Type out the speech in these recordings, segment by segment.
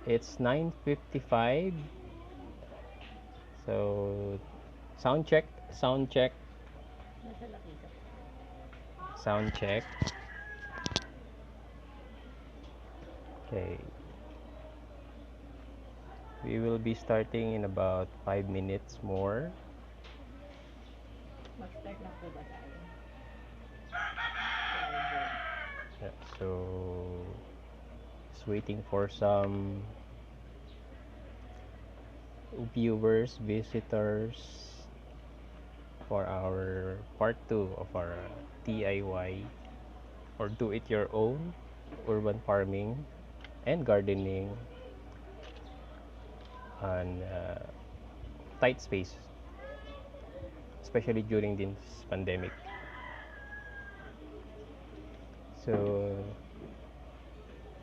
It's 9:55. So sound check, sound check, sound check. Okay. We will be starting in about 5 minutes more. Yeah, so just waiting for some viewers, visitors for our part 2 of our DIY or do it your own urban farming and gardening on tight space, especially during this pandemic. So,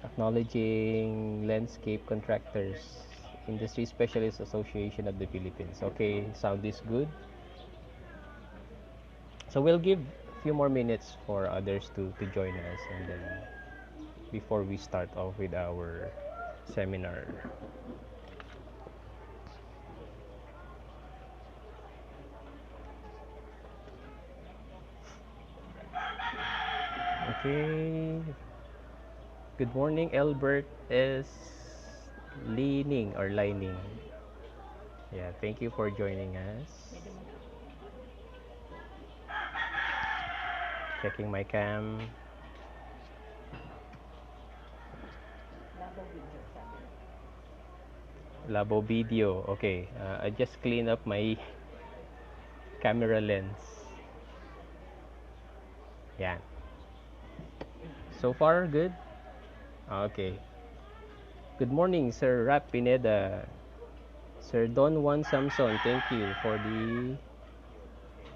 acknowledging Landscape Contractors Industry Specialists Association of the Philippines. Okay, sound is good. So we'll give a few more minutes for others to join us and then before we start off with our seminar. Okay. Good morning, Albert is leaning or lining. Yeah, thank you for joining us. Checking my cam. Labo video. Okay, I just clean up my camera lens. Yeah. So far, good? Okay. Good morning, Sir Rap Pineda. Sir Don Juan Samson, thank you for the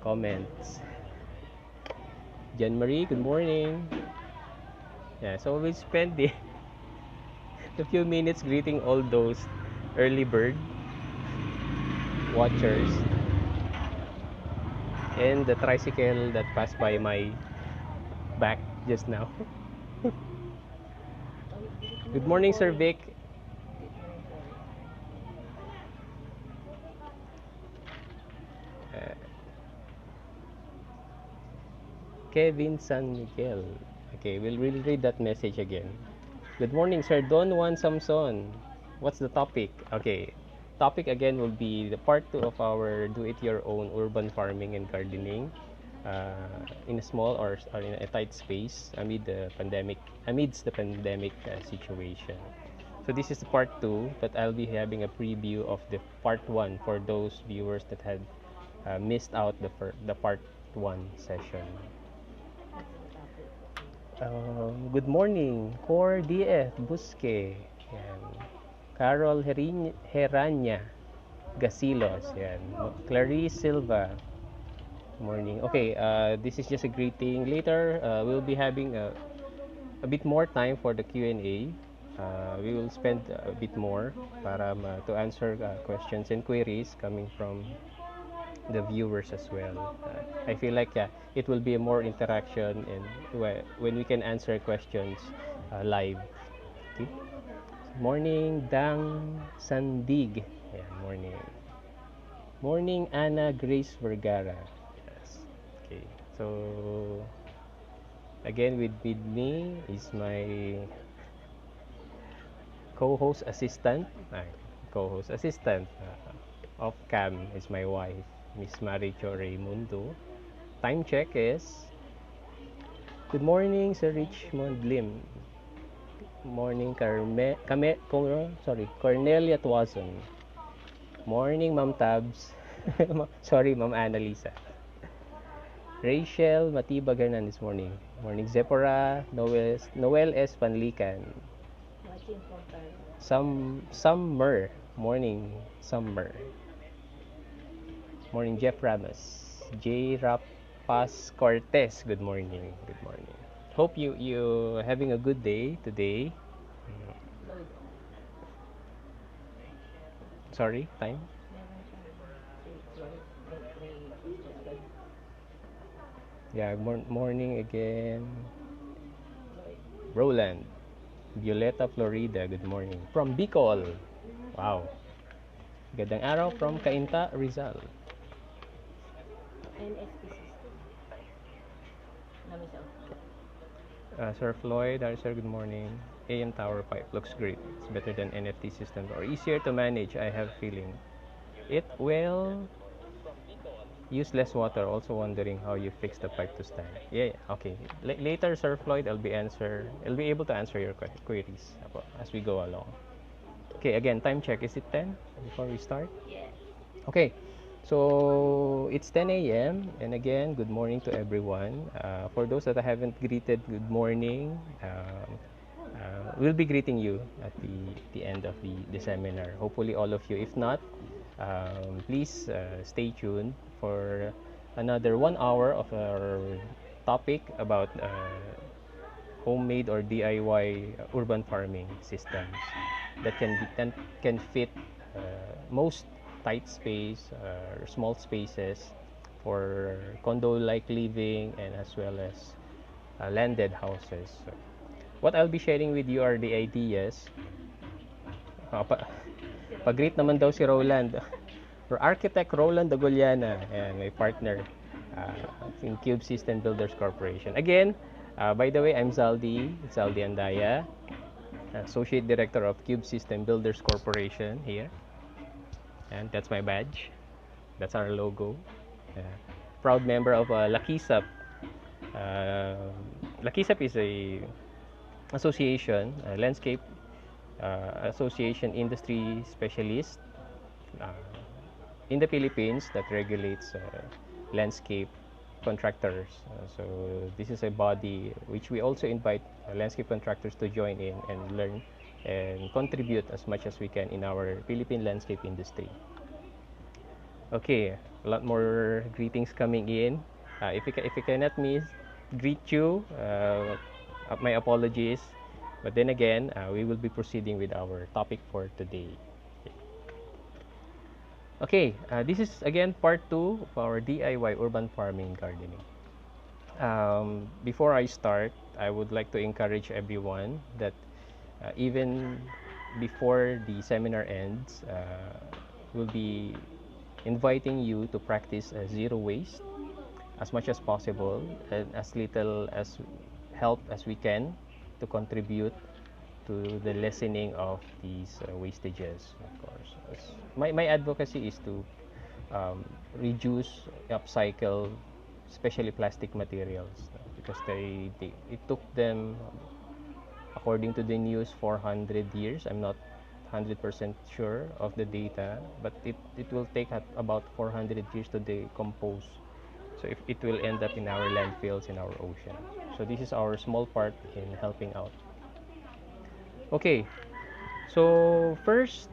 comments. Jan Marie, good morning. Yeah, so we spend a few minutes greeting all those early bird watchers and the tricycle that passed by my back just now. Good morning, Sir Vic. Uh, Kevin San Miguel. Okay, we'll read that message again. Good morning, Sir Don Juan Samson. What's the topic? Okay, topic again will be the part 2 of our do-it-your-own urban farming and gardening in a small or in a tight space amidst the pandemic situation. So this is the part 2, but I'll be having a preview of the part 1 for those viewers that had missed out the part 1 session. Good morning, Cor DF Busque. Yan. Carol Heranya Gasilos. Yan. Clarice Silva. Morning. Okay, this is just a greeting. Later, we'll be having a bit more time for the Q&A. We will spend a bit more to answer questions and queries coming from the viewers as well. I feel like it will be more interaction and when we can answer questions live. Okay. Morning, Dang Sandig. Yeah, morning. Morning, Anna Grace Vergara. Yes. Okay. So again with me is my co-host assistant. Co-host assistant off cam is my wife, Miss Maricho Raimundo. Time check is good morning, Sir Richmond Lim. Morning, Cornelia Tuazon. Morning, Ma'am Tabs. Sorry, Ma'am Annalisa. Rachel Matibag Hernandez, morning. Morning, Zepora, Noel S. Panlican. Summer. Morning, Summer. Morning, Jeff Ramos. J. Rapas Cortez. Good morning. Good morning. Hope you having a good day today. Sorry, time. Yeah, morning again. Roland. Violeta Florida, good morning. From Bicol. Wow. Gandang araw from Cainta, Rizal. Sir Floyd, sir, good morning. AM Tower Pipe looks great. It's better than NFT systems or easier to manage, I have feeling. It will use less water. Also wondering how you fix the pipe to stand. Yeah, okay. Later, Sir Floyd, I'll be able to answer your queries as we go along. Okay, again, time check. Is it 10 before we start? Okay, so it's 10 a.m. and again, good morning to everyone. For those that I haven't greeted, good morning. We'll be greeting you at the end of the seminar. Hopefully, all of you. If not, please stay tuned for another 1 hour of our topic about homemade or DIY urban farming systems that can fit most tight space, small spaces for condo-like living and as well as landed houses. So, what I'll be sharing with you are the ideas. Pag-greet naman daw si Roland. For Architect Roland Daguliana and my partner in Cube System Builders Corporation. Again, by the way, I'm Zaldi Andaya, Associate Director of Cube System Builders Corporation here. And that's my badge. That's our logo. Proud member of Lakisap. Lakisap is a association, landscape association industry specialist in the Philippines that regulates landscape contractors. So this is a body which we also invite landscape contractors to join in and learn and contribute as much as we can in our Philippine landscape industry. Okay, a lot more greetings coming in. If you cannot miss, greet you. My apologies. But then again, we will be proceeding with our topic for today. Okay, this is again part 2 of our DIY urban farming gardening. Before I start, I would like to encourage everyone that even before the seminar ends, we'll be inviting you to practice zero waste as much as possible and as little as help as we can to contribute to the lessening of these wastages, of course. My advocacy is to reduce, upcycle, especially plastic materials, because it took them, according to the news, 400 years. I'm not 100% sure of the data, but it will take about 400 years to decompose. So if it will end up in our landfills, in our ocean. So this is our small part in helping out. Okay, so first,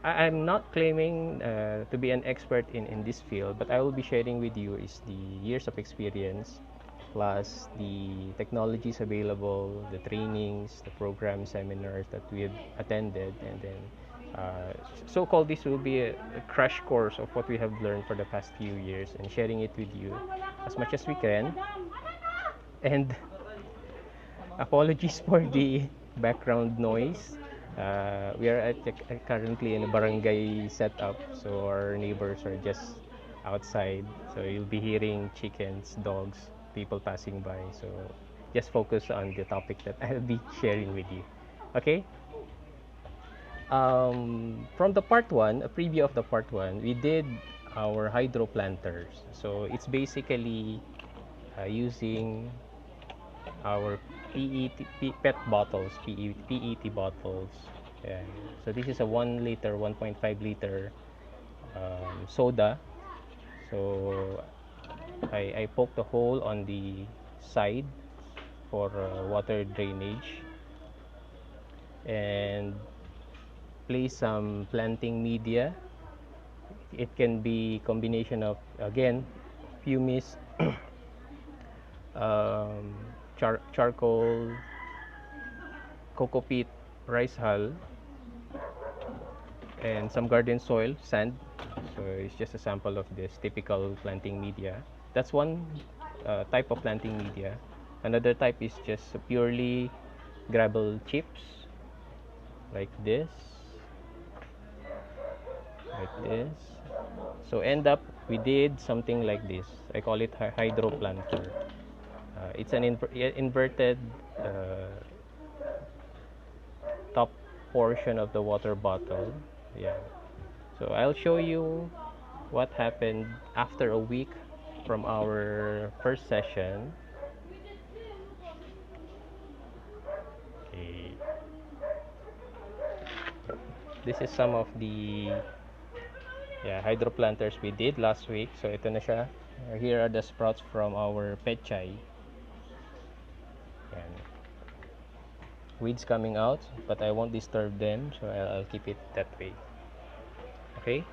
I'm not claiming to be an expert in this field, but I will be sharing with you is the years of experience plus the technologies available, the trainings, the program seminars that we have attended, and then so-called this will be a crash course of what we have learned for the past few years and sharing it with you as much as we can. And apologies for the background noise. We are currently in a barangay setup, so our neighbors are just outside. So you'll be hearing chickens, dogs, people passing by. So just focus on the topic that I'll be sharing with you. Okay? From the part 1, a preview of the part 1, we did our hydro planters. So it's basically using our PET bottles, PET bottles. Yeah. So this is a 1 liter, 1.5 liter soda. So I poked a hole on the side for water drainage and place some planting media. It can be combination of, again, pumice, charcoal, coco peat, rice hull, and some garden soil, sand. So it's just a sample of this typical planting media. That's one type of planting media. Another type is just purely gravel chips, like this, like this. So end up we did something like this. I call it hydro planter. It's an inverted top portion of the water bottle. Yeah. So I'll show you what happened after a week from our first session. Okay. This is some of the hydro planters we did last week. So ito na siya. Here are the sprouts from our pechay. Yan. Weeds coming out, but I won't disturb them, so I'll keep it that way. Okay.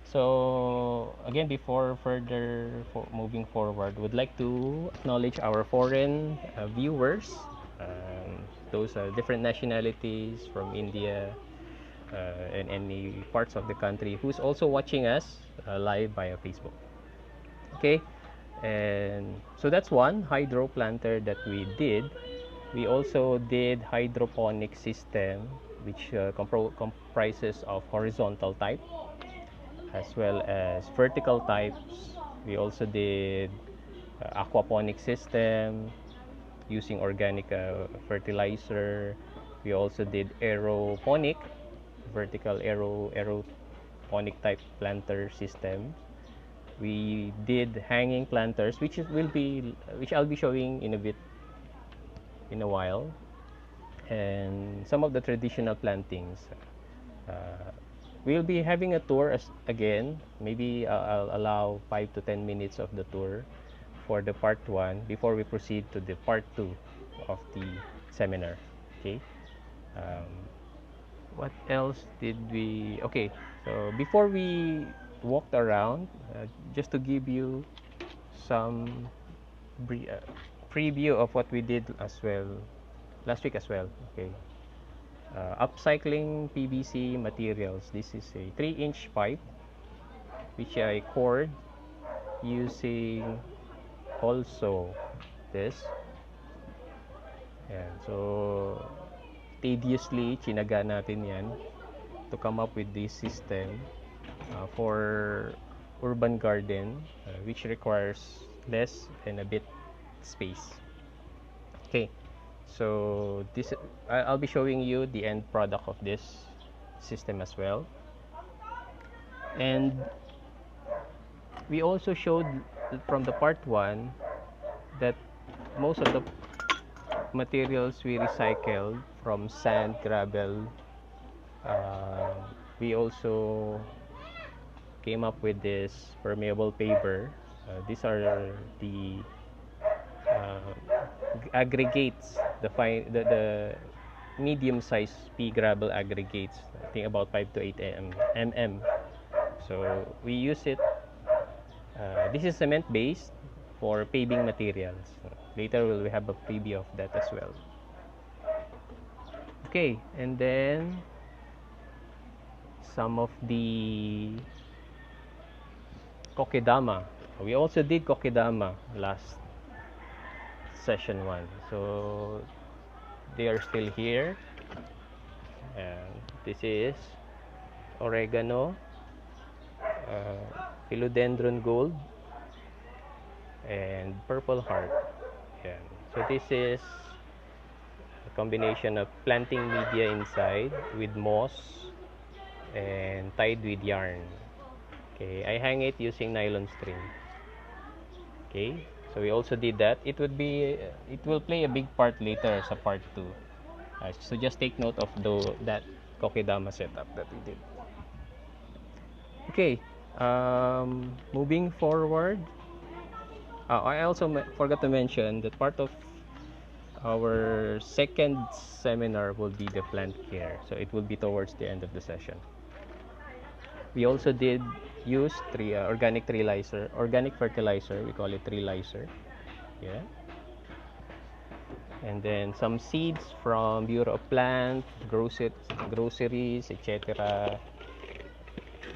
So again, before moving forward, would like to acknowledge our foreign viewers. Those are different nationalities from India and any parts of the country who's also watching us live via Facebook. Okay, and so that's one hydro planter that we did. We also did hydroponic system, which comprises of horizontal type as well as vertical types. We also did aquaponic system using organic fertilizer. We also did aeroponic, vertical aeroponic type planter system. We did hanging planters, which I'll be showing in a while, and some of the traditional plantings. We'll be having a tour again. Maybe I'll allow 5 to 10 minutes of the tour for the part 1 before we proceed to the part 2 of the seminar. Okay. What else did we... Okay, so before we walked around, just to give you some preview of what we did as well last week as well. Okay. Upcycling PVC materials. This is a 3-inch pipe which I cored using also this. Ayan. So tediously chinaga natin yan to come up with this system for urban garden, which requires less and a bit space. Okay, so this I'll be showing you the end product of this system as well. And we also showed from the part 1 that most of the materials we recycled from sand, gravel. We also came up with this permeable paver. These are the aggregates, the medium-sized pea gravel aggregates. I think about 5 to 8 mm. So we use it. This is cement-based for paving materials. Later we'll have a preview of that as well. Okay, and then some of the kokedama. We also did kokedama last session 1. So they are still here. And this is oregano, philodendron gold, and purple heart. Yan. So this is a combination of planting media inside with moss and tied with yarn. Okay, I hang it using nylon string. Okay, so we also did that. It will play a big part later sa part 2. So just take note of that kokedama setup that we did. Okay, moving forward. I also forgot to mention that part of our second seminar will be the plant care. So it will be towards the end of the session. We also did use organic fertilizer. We call it tree-licer. Yeah. And then some seeds from Bureau of Plant, groceries, etc.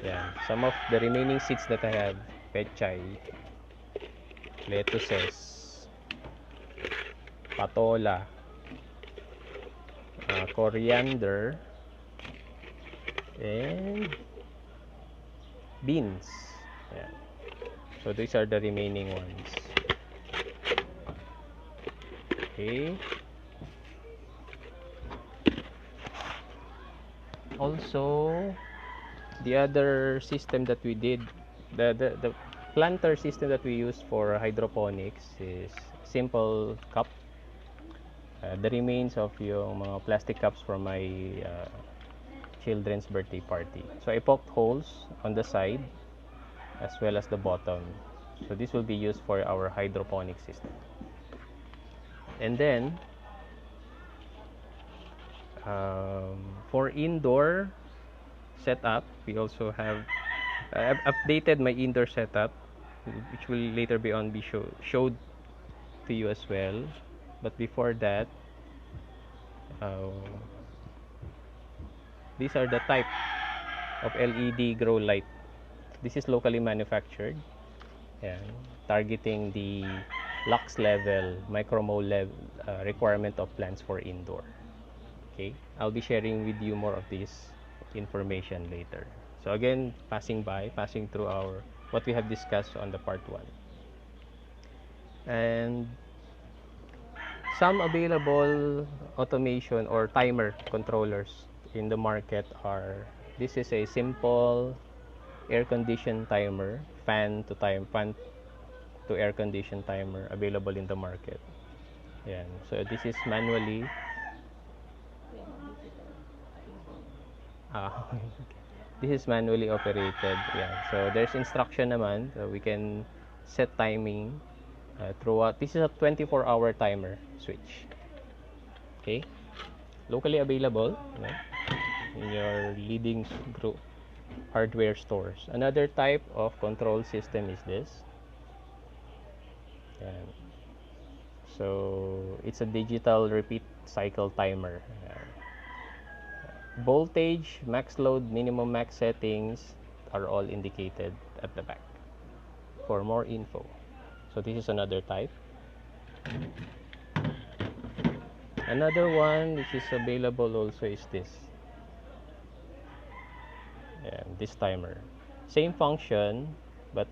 Yeah. Some of the remaining seeds that I have, pechay, lettuces, patola, coriander, and beans. Yeah. So these are the remaining ones. Okay. Also, the other system that we did, the planter system that we use for hydroponics is simple cup. The remains of yung mga plastic cups from my children's birthday party. So I poked holes on the side as well as the bottom. So this will be used for our hydroponic system. And then for indoor setup, we also have I've updated my indoor setup, which will later be showed to you as well. But before that, uh, these are the type of LED grow light. This is locally manufactured, and targeting the lux level, micromole level requirement of plants for indoor. Okay, I'll be sharing with you more of this information later. So again, passing through our what we have discussed on the part 1. And some available automation or timer controllers in the market are, this is a simple air condition timer, fan to air condition timer available in the market. Yan. So this is manually this is manually operated. Yeah. So there's instruction naman. So we can set timing throughout. This is a 24-hour timer switch. Okay. Locally available, you know, in your leading group hardware stores. Another type of control system is this. Yan. So it's a digital repeat cycle timer. Voltage, max load, minimum max settings are all indicated at the back for more info. So this is another type. Another one which is available also is this. This timer. Same function, but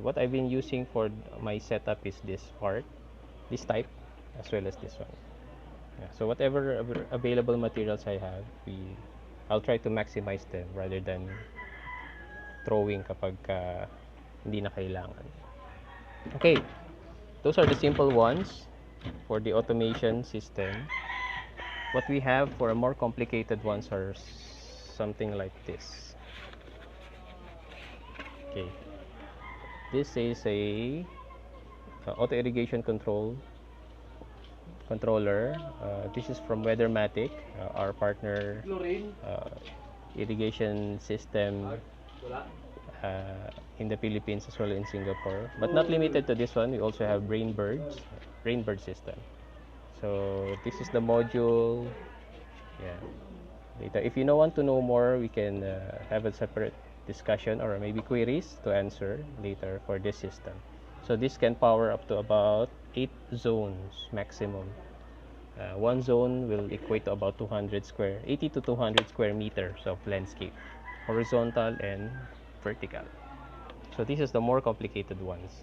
what I've been using for my setup is this part, this type, as well as this one. Yeah, so whatever available materials I have, I'll try to maximize them rather than throwing kapag hindi na kailangan. Okay, those are the simple ones for the automation system. What we have for more complicated ones are something like this. Okay, this is a auto irrigation controller. This is from Weathermatic, our partner irrigation system in the Philippines as well in Singapore. But not limited to this one, we also have Rainbird system. So this is the module. Yeah. Later, if you want to know more, we can have a separate discussion or maybe queries to answer later for this system. So this can power up to about 8 zones maximum. One zone will equate to about 80 to 200 square meters of landscape, horizontal and vertical. So this is the more complicated ones.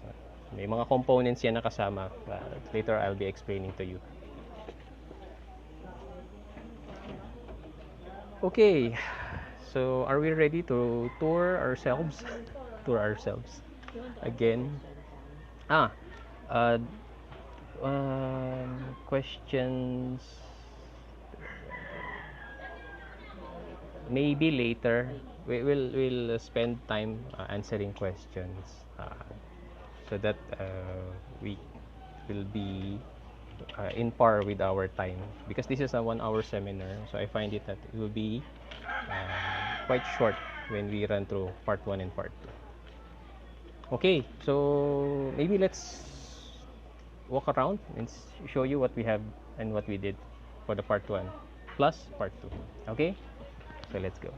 May mga components yan na kasama. Later I'll be explaining to you. Okay, so are we ready to tour ourselves? Tour ourselves again. Questions maybe later. We'll spend time answering questions so that we will be in par with our time, because this is a 1-hour seminar, so I find it that it will be quite short when we run through part 1 and part 2. Okay, so maybe let's walk around and show you what we have and what we did for the part 1 plus part 2. Okay, so let's go.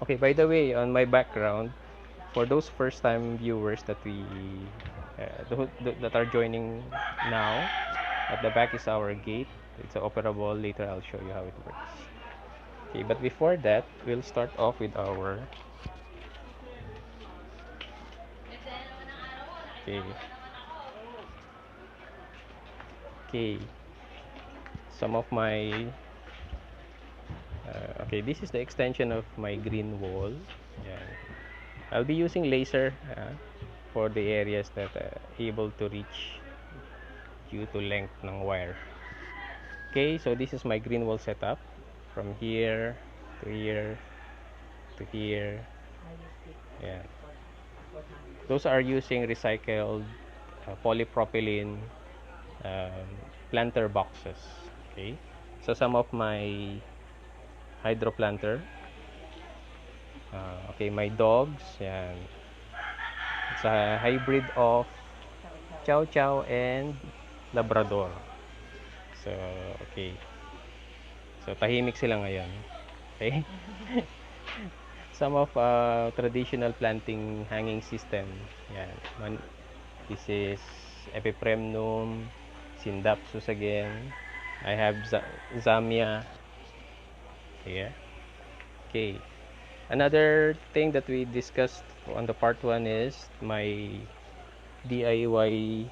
Okay, by the way, on my background, for those first time viewers that we that are joining now. At the back is our gate. It's operable. Later I'll show you how it works. Okay, but before that, we'll start off with our okay. Okay, some of my okay, this is the extension of my green wall. Yeah. I'll be using laser for the areas that able to reach due to length ng wire. Okay, so this is my green wall setup from here to here to here. Yeah. Those are using recycled polypropylene um, planter boxes. Okay, so some of my hydro planter. Okay, my dogs. Yan. It's a hybrid of Chow Chow and Labrador. So, okay. So, tahimik sila ngayon. Okay? Some of traditional planting hanging system. Yan. This is Epipremnum, Syndapsus again. I have Zamia here. Okay. Another thing that we discussed on the part 1 is my DIY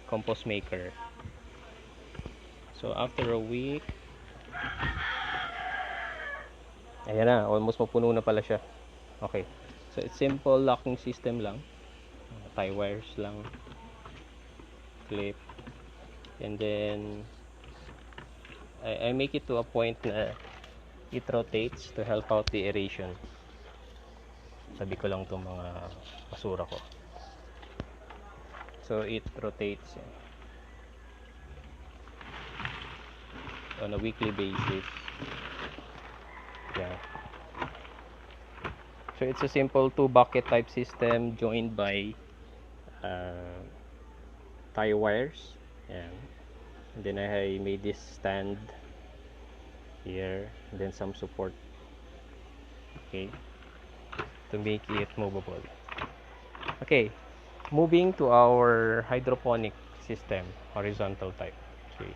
compost maker. So after a week, ayan na, almost mapuno na pala siya. Okay. So it's simple locking system lang. Tie wires lang. Clip. And then I make it to a point na it rotates to help out the aeration. Sabi ko lang itong mga basura ko. So it rotates on a weekly basis. Yeah. So it's a simple 2 bucket type system joined by tie wires. Yeah. And then I made this stand here, and then some support. Okay. To make it movable. Okay. Moving to our hydroponic system, horizontal type. Okay.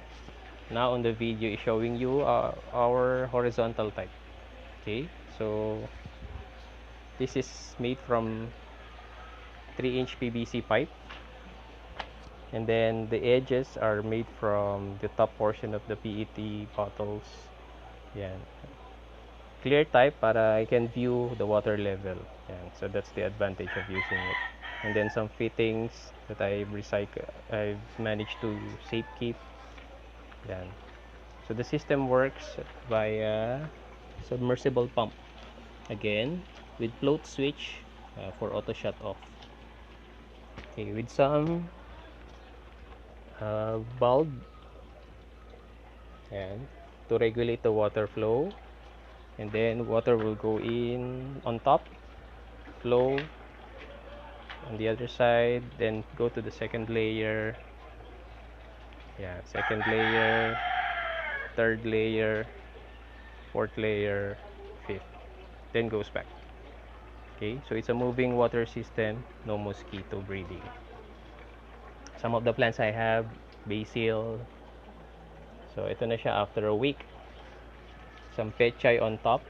Now on the video is showing you our horizontal type. Okay. So this is made from 3-inch PVC pipe. And then the edges are made from the top portion of the PET bottles. Yan. Clear type para I can view the water level. Yan. So that's the advantage of using it. And then some fittings that I've managed to safe keep. Yan. So the system works via submersible pump. Again, with float switch for auto shut off. Okay, with some bulb and to regulate the water flow, and then water will go in on top, flow on the other side, then go to the second layer. Yeah, second layer, third layer, fourth layer, fifth, then goes back. Okay, so it's a moving water system, no mosquito breeding. Some of the plants I have, basil. So ito na siya after a week. Some pechay on top.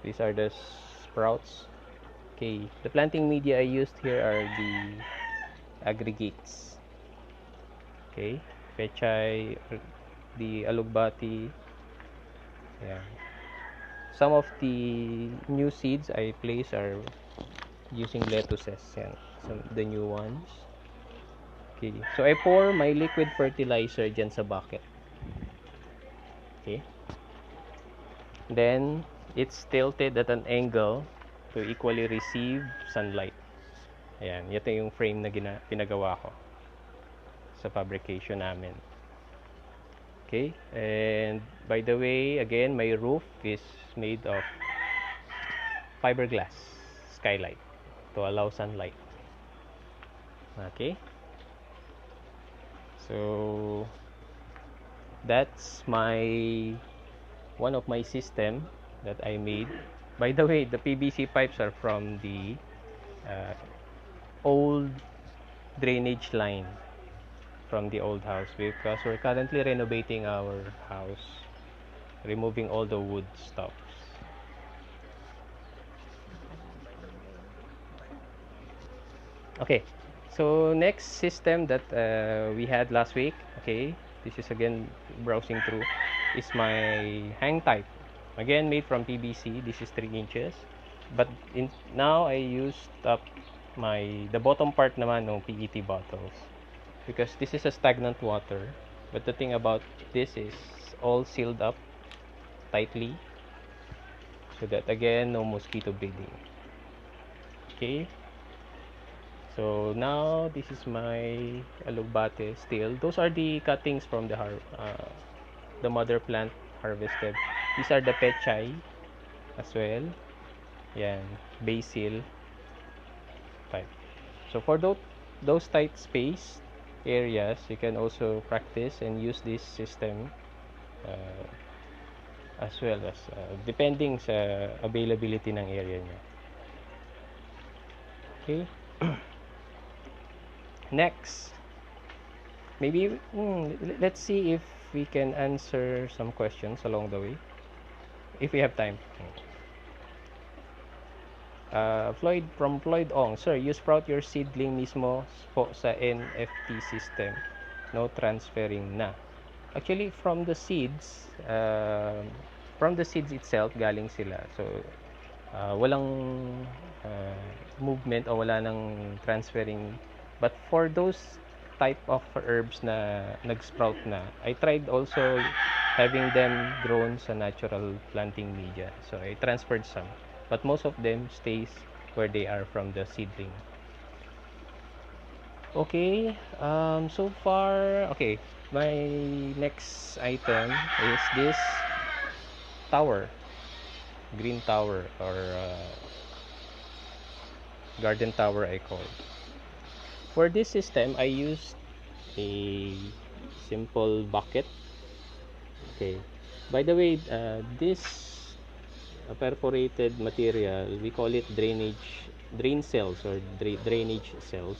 These are the sprouts. Okay, the planting media I used here are the aggregates. Okay, pechay, the alugbati. Yeah. Some of the new seeds I place are using lettuces. Yan. Some the new ones. Okay, so I pour my liquid fertilizer dyan sa bucket. Okay. Then, it's tilted at an angle to equally receive sunlight. Ayan, ito yung frame na pinagawa ko sa fabrication namin. Okay, and by the way, again, my roof is made of fiberglass skylight to allow sunlight. Okay, so that's one of my system that I made. By the way, the PVC pipes are from the old drainage line from the old house because we're currently renovating our house, removing all the wood stuff. Okay, so next system that we had last week, okay, this is again browsing through, is my hang type. Again, made from PVC. This is 3 inches. But now I used up the bottom part naman ng PET bottles because this is a stagnant water. But the thing about this is all sealed up tightly so that again no mosquito breeding. Okay. So now this is my alugbate still. Those are the cuttings from the mother plant harvested. These are the pechay as well. Yan, basil type. So for those tight space areas, you can also practice and use this system uh, as well as depending sa availability ng area nyo. Okay. Next, maybe let's see if we can answer some questions along the way if we have time. Floyd Ong, sir, you sprout your seedling mismo po sa NFT system, no transferring na. Actually from the seeds itself galing sila, so walang movement o wala nang transferring. But for those type of herbs na nag-sprout na, I tried also having them grown sa natural planting media. So I transferred some, but most of them stays where they are from the seedling. Okay, so far, okay, my next item is this tower, green tower or garden tower I call. For this system, I used a simple bucket. Okay. By the way, this perforated material, we call it drain cells or drainage cells.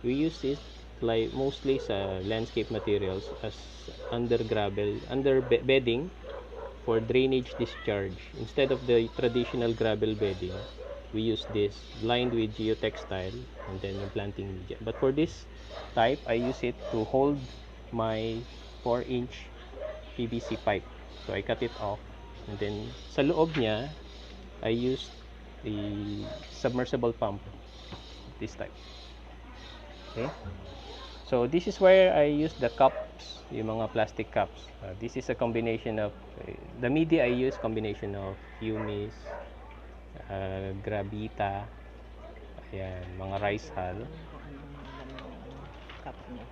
We use it like mostly sa landscape materials as under bedding for drainage discharge. Instead of the traditional gravel bedding, we use this lined with geotextile and then yung planting media. But for this type, I use it to hold my 4-inch PVC pipe. So I cut it off and then sa loob niya, I used the submersible pump, this type. Okay? So this is where I use the cups, yung mga plastic cups. This is a combination of, the media I use combination of humus, gravita, ayan, mga rice hull. Cup niya.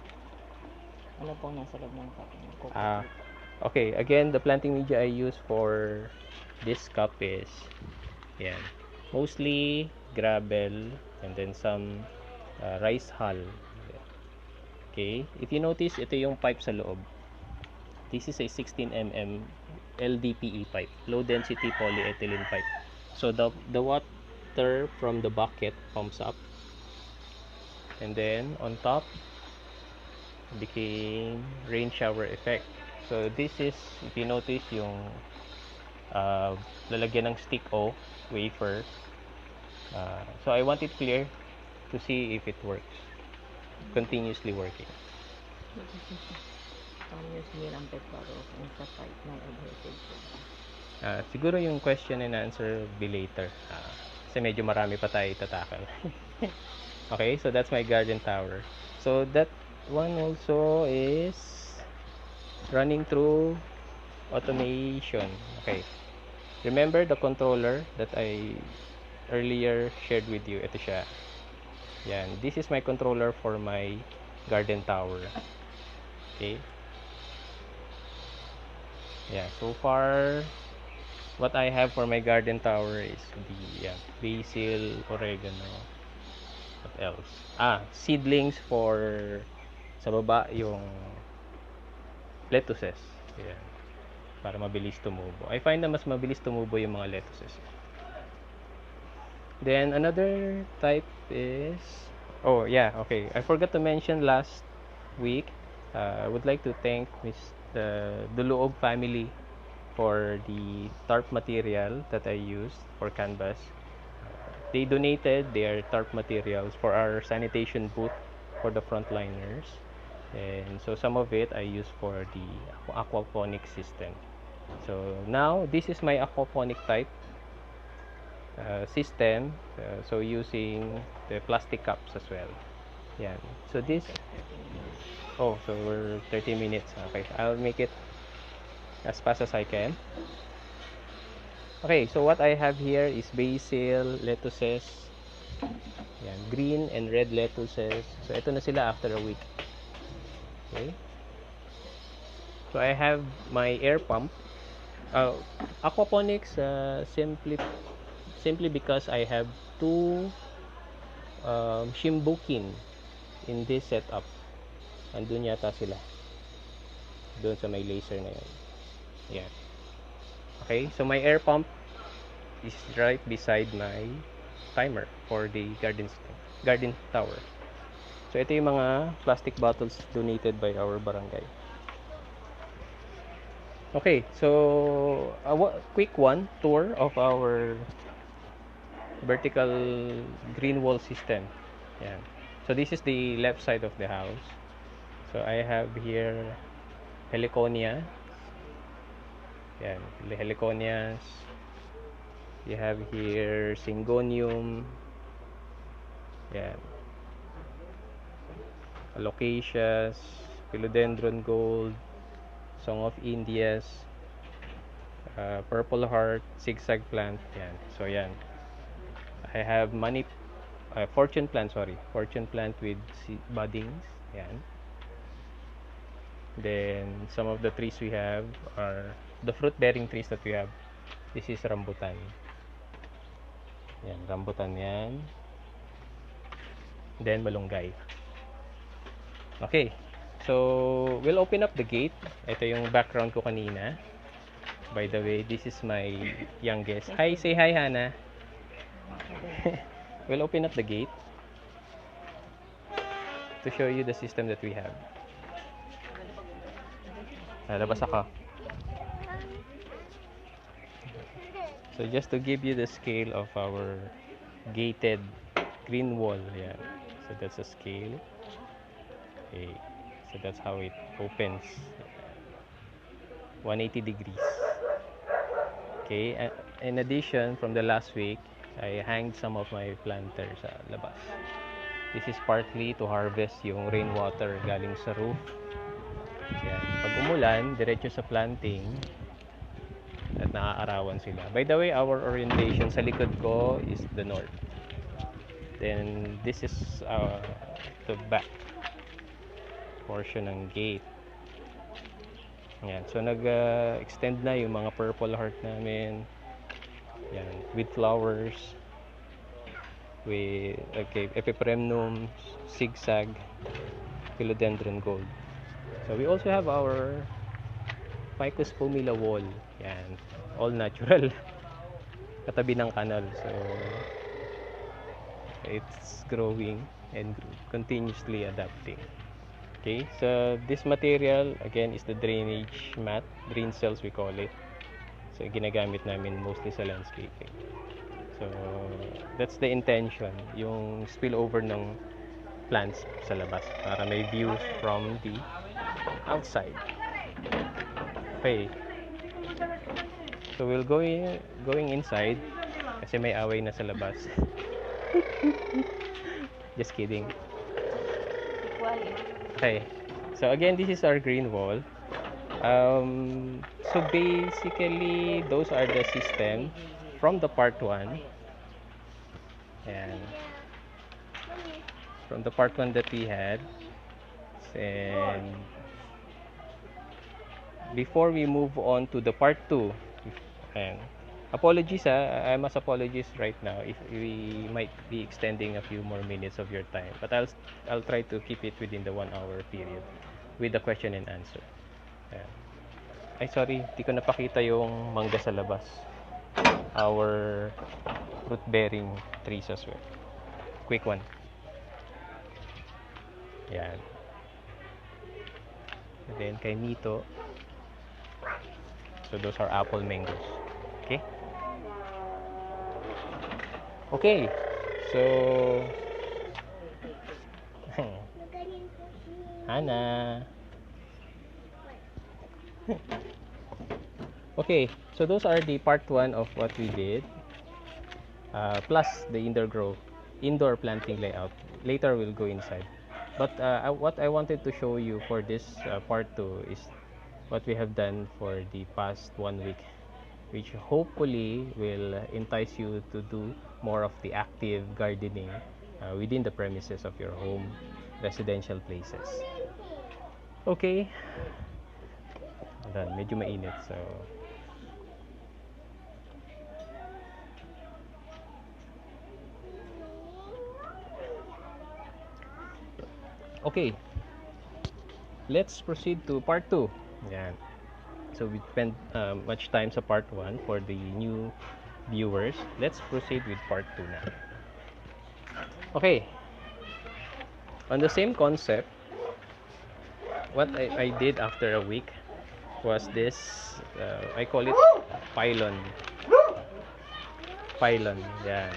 Ano pong nasa loob ng cup niya? Okay, again, the planting media I use for this cup is, yan, mostly gravel and then some rice hull. Okay, if you notice, ito yung pipe sa loob. This is a 16 mm LDPE pipe, low density polyethylene pipe. So the water from the bucket pumps up, and then on top became rain shower effect. So this is, if you notice, yung lalagyan ng stick O wafer. So I want it clear to see if it works, continuously working. Siguro yung question and answer be later, kasi medyo marami pa tayo tatakal. Okay, so that's my garden tower. So that one also is running through automation. Okay, remember the controller that I earlier shared with you? Ito siya. Yan, this is my controller for my garden tower. Okay. Yeah, so far what I have for my garden tower is the basil, oregano. What else? Seedlings for sa baba yung lettuces. Ayan. Para mabilis tumubo. I find na mas mabilis tumubo yung mga lettuces. Then another type is Oh, yeah, okay. I forgot to mention last week. I would like to thank the Duluog family for the tarp material that I used for canvas. They donated their tarp materials for our sanitation booth for the frontliners. And so some of it I use for the aquaponic system. So now this is my aquaponic type system. So using the plastic cups as well. Yeah. So this, oh, so we're 30 minutes. Okay, I'll make it as fast as I can. Okay, so what I have here is basil, lettuces, yan, green and red lettuces. So ito na sila after a week. Okay. So I have my air pump. Aquaponics simply because I have two shimbukin in this setup. Andun yata sila. Doon sa may laser na yun. Yeah. Okay, so my air pump is right beside my timer for the garden tower. So ito yung mga plastic bottles donated by our barangay. Okay, so a quick tour of our vertical green wall system. Yeah. So this is the left side of the house. So I have here heliconia. Yan, heliconias. You have here syngonium. Yan. Alocasias, philodendron gold, song of Indias, purple heart, zigzag plant. Yan. So yan. I have fortune plant with buddings. Yan. Then some of the trees we have are the fruit bearing trees that we have. This is rambutan. Yan, rambutan yan. Then malunggay. Okay. So, we'll open up the gate. Ito yung background ko kanina. By the way, this is my youngest. Hi, say hi, Hannah. We'll open up the gate to show you the system that we have. Labas ako. So, just to give you the scale of our gated green wall. Yeah. So, that's a scale. Okay. So that's how it opens. 180 degrees. Okay. In addition, from the last week, I hanged some of my planters sa labas. This is partly to harvest yung rainwater galing sa roof. Yan. Pag umulan, diretso sa planting at naaarawan sila. By the way, our orientation sa likod ko is the north. Then this is the back portion ng gate. Yan. So nag-extend na yung mga purple heart namin. Yan, with flowers, with epipremnum, zigzag, philodendron gold. So we also have our ficus pumila wall. Yan, all natural. Katabi ng kanal. So it's growing and continuously adapting. Okay, so this material again is the drainage mat, drain cells we call it. So ginagamit namin mostly sa landscaping. So that's the intention, yung spillover ng plants sa labas para may views from the outside. Okay. So we'll going inside kasi may away na sa labas. Just kidding. Okay, so again, this is our green wall. So basically, those are the system from the part 1. And from the part 1 that we had. And before we move on to the part 2, and apologies, I must apologize right now if we might be extending a few more minutes of your time, but I'll try to keep it within the 1 hour period with the question and answer. Ay sorry, di ko napakita yung mangga sa labas. Our fruit bearing trees as well. Quick one. Yan. And then kay Mito, so those are apple mangoes. Okay? Okay. So, Hana. Okay, so those are the part 1 of what we did. Plus the indoor planting layout. Later we'll go inside. But what I wanted to show you for this part 2 is what we have done for the past 1 week, which hopefully will entice you to do more of the active gardening within the premises of your home, residential places. Okay. Ayan, medyo mainit. So, okay. Let's proceed to part 2. Yan. So we spent much time sa part 1 for the new viewers. Let's proceed with part 2 now. Okay. On the same concept, what I did after a week was this, I call it pylon. Pylon, yan.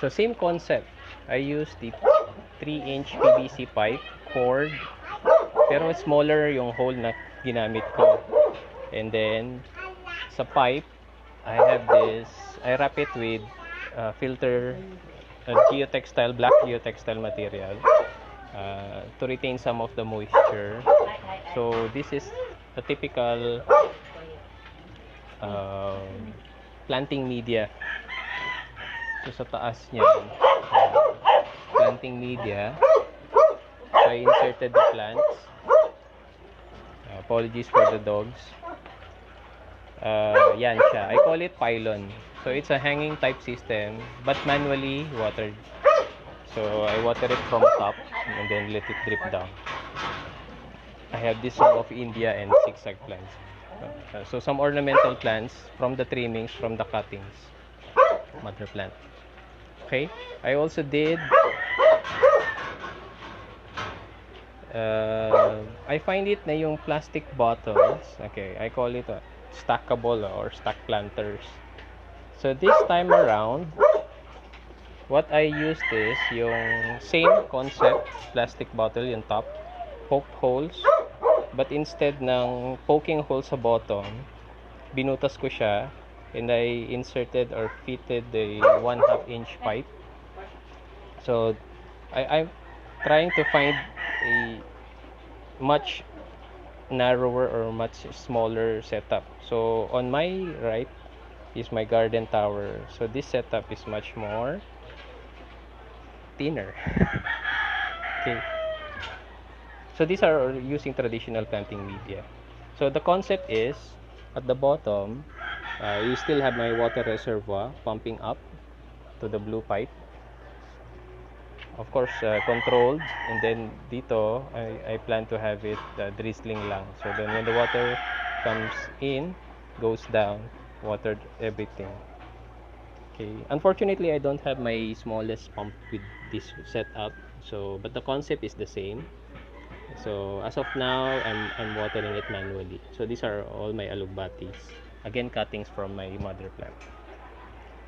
So same concept. I used the 3-inch PVC pipe cord, pero smaller yung hole na ginamit ko. And then sa pipe, I wrap it with filter geotextile, black geotextile material to retain some of the moisture. So this is a typical planting media. So sa taas niya, planting media. So I inserted the plants. Apologies for the dogs. Yan siya. I call it pylon. So it's a hanging type system, but manually watered. So I water it from top and then let it drip down. I have this Song of India and zigzag plants. So some ornamental plants from the trimmings, from the cuttings. Mother plant. Okay. I also did I find it na yung plastic bottles, okay, I call it stackable or stack planters. So this time around, what I used is yung same concept, plastic bottle yung top, poked holes, but instead ng poking holes sa bottom, binutas ko siya and I inserted or fitted the 1/2 inch pipe. So I'm trying to find a much narrower or much smaller setup. So on my right is my garden tower. So this setup is much more thinner. Okay. So these are using traditional planting media. So the concept is at the bottom, you still have my water reservoir pumping up to the blue pipe. Of course, controlled, and then dito I plan to have it drizzling lang. So then when the water comes in, goes down, watered everything. Okay. Unfortunately, I don't have my smallest pump with this setup. So, but the concept is the same. So as of now, I'm watering it manually. So these are all my alugbatis. Again, cuttings from my mother plant.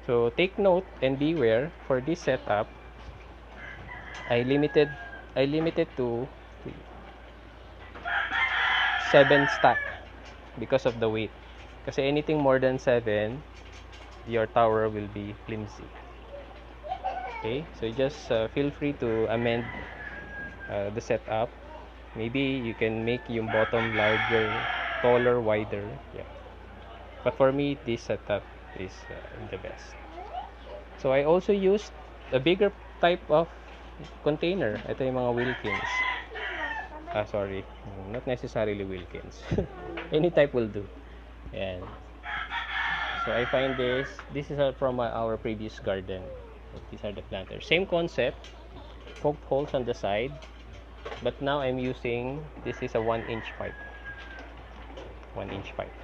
So take note and beware for this setup. I limited to 7 stack because of the weight. Kasi anything more than 7, your tower will be flimsy. Okay, so just feel free to amend the setup. Maybe you can make yung bottom larger, taller, wider. Yeah. But for me, this setup is the best. So I also used a bigger type of container. Ito yung mga Wilkins. Sorry. Not necessarily Wilkins. Any type will do. Ayan. So I find this is from our previous garden. These are the planters. Same concept. Poked holes on the side. But now I'm using, this is a 1-inch pipe. 1-inch pipe.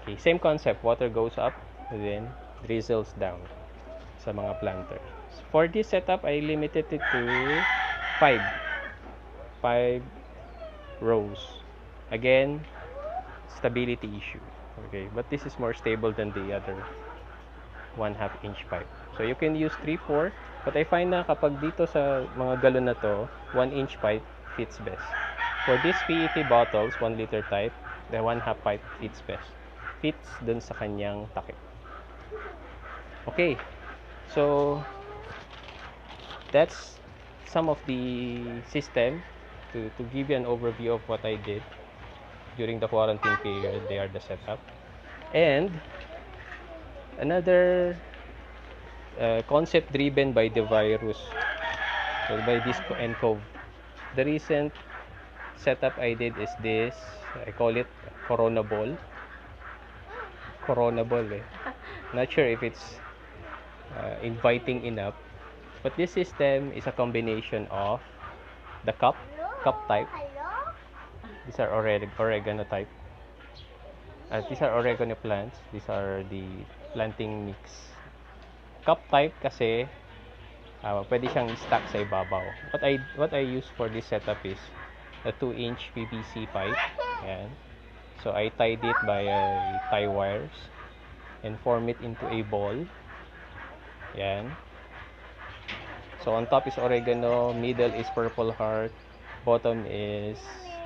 Okay, same concept. Water goes up and then drizzles down sa mga planters. For this setup, I limited it to 5. 5 rows. Again, stability issue. Okay, but this is more stable than the other 1/2 inch pipe. So you can use 3/4, but I find na kapag dito sa mga galon na to, 1 inch pipe fits best. For these PET bottles, 1 liter type, the 1/2 pipe fits best. Fits dun sa kanyang takip. Okay, so that's some of the system to give you an overview of what I did during the quarantine period. They are the setup. And another concept driven by the virus, so by this and cove. The recent setup I did is this. I call it Corona Ball. Corona Ball, eh. Not sure if it's inviting enough, but this system is a combination of the cup type. These are oregano type. These are oregano plants. These are the planting mix. Cup type kasi pwede siyang stack sa ibabaw. What I use for this setup is a 2-inch PVC pipe. Yan. So I tied it by tie wires and form it into a ball. Yan. So on top is oregano, middle is purple heart, bottom is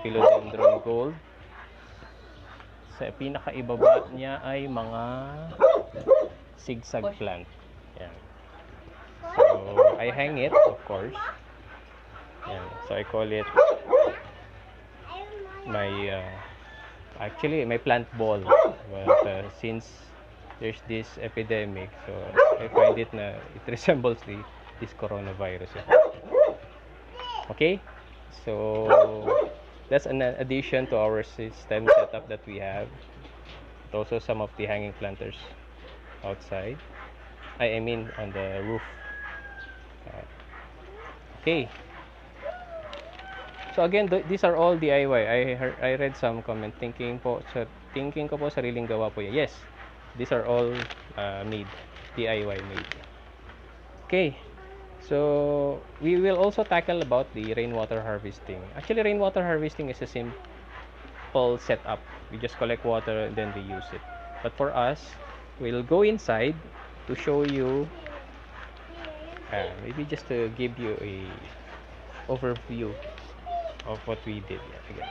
philodendron gold. Sa pinakaibaba niya ay mga zigzag plant. Yan. So I hang it, of course. Yan. So I call it my actually my plant ball. But since there's this epidemic, so I find it na it resembles this coronavirus. Okay, so that's an addition to our system setup that we have. Also some of the hanging planters outside. I mean on the roof. Okay. So again, these are all DIY. I read some comment thinking ko po sariling gawa po yan. Yes, these are all made, DIY made. Okay. So we will also tackle about the rainwater harvesting. Actually, rainwater harvesting is a simple setup. We just collect water and then we use it. But for us, we'll go inside to show you, maybe just to give you a overview of what we did again.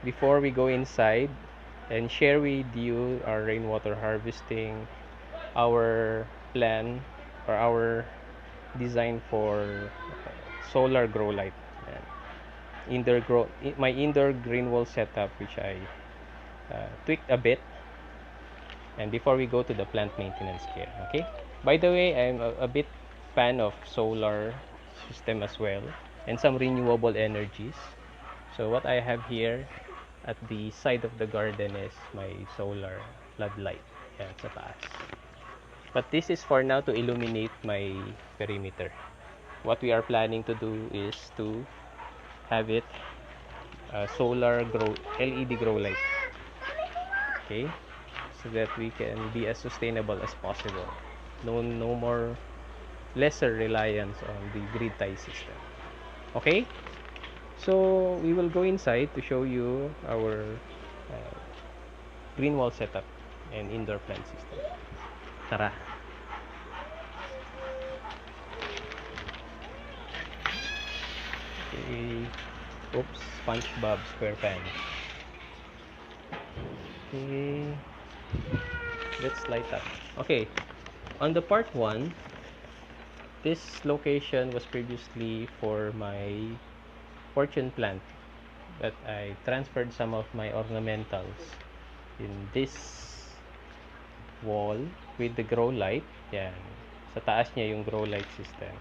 Before we go inside and share with you our rainwater harvesting, our plan or our design for solar grow light, my indoor green wall setup, which I tweaked a bit. And before we go to the plant maintenance care, okay? By the way, I'm a bit fan of solar system as well, and some renewable energies. So what I have here at the side of the garden is my solar floodlight. Yan, sa taas. But this is for now to illuminate my perimeter. What we are planning to do is to have it solar LED grow light. Okay? So that we can be as sustainable as possible. No more lesser reliance on the grid tie system. Okay? So we will go inside to show you our green wall setup and indoor plant system. Tara. Okay. Oops, SpongeBob SquarePants. Okay. Let's light up. Okay. On the part 1, this location was previously for my fortune plant, but I transferred some of my ornamentals in this wall with the grow light. Yan. Sa taas niya yung grow light system.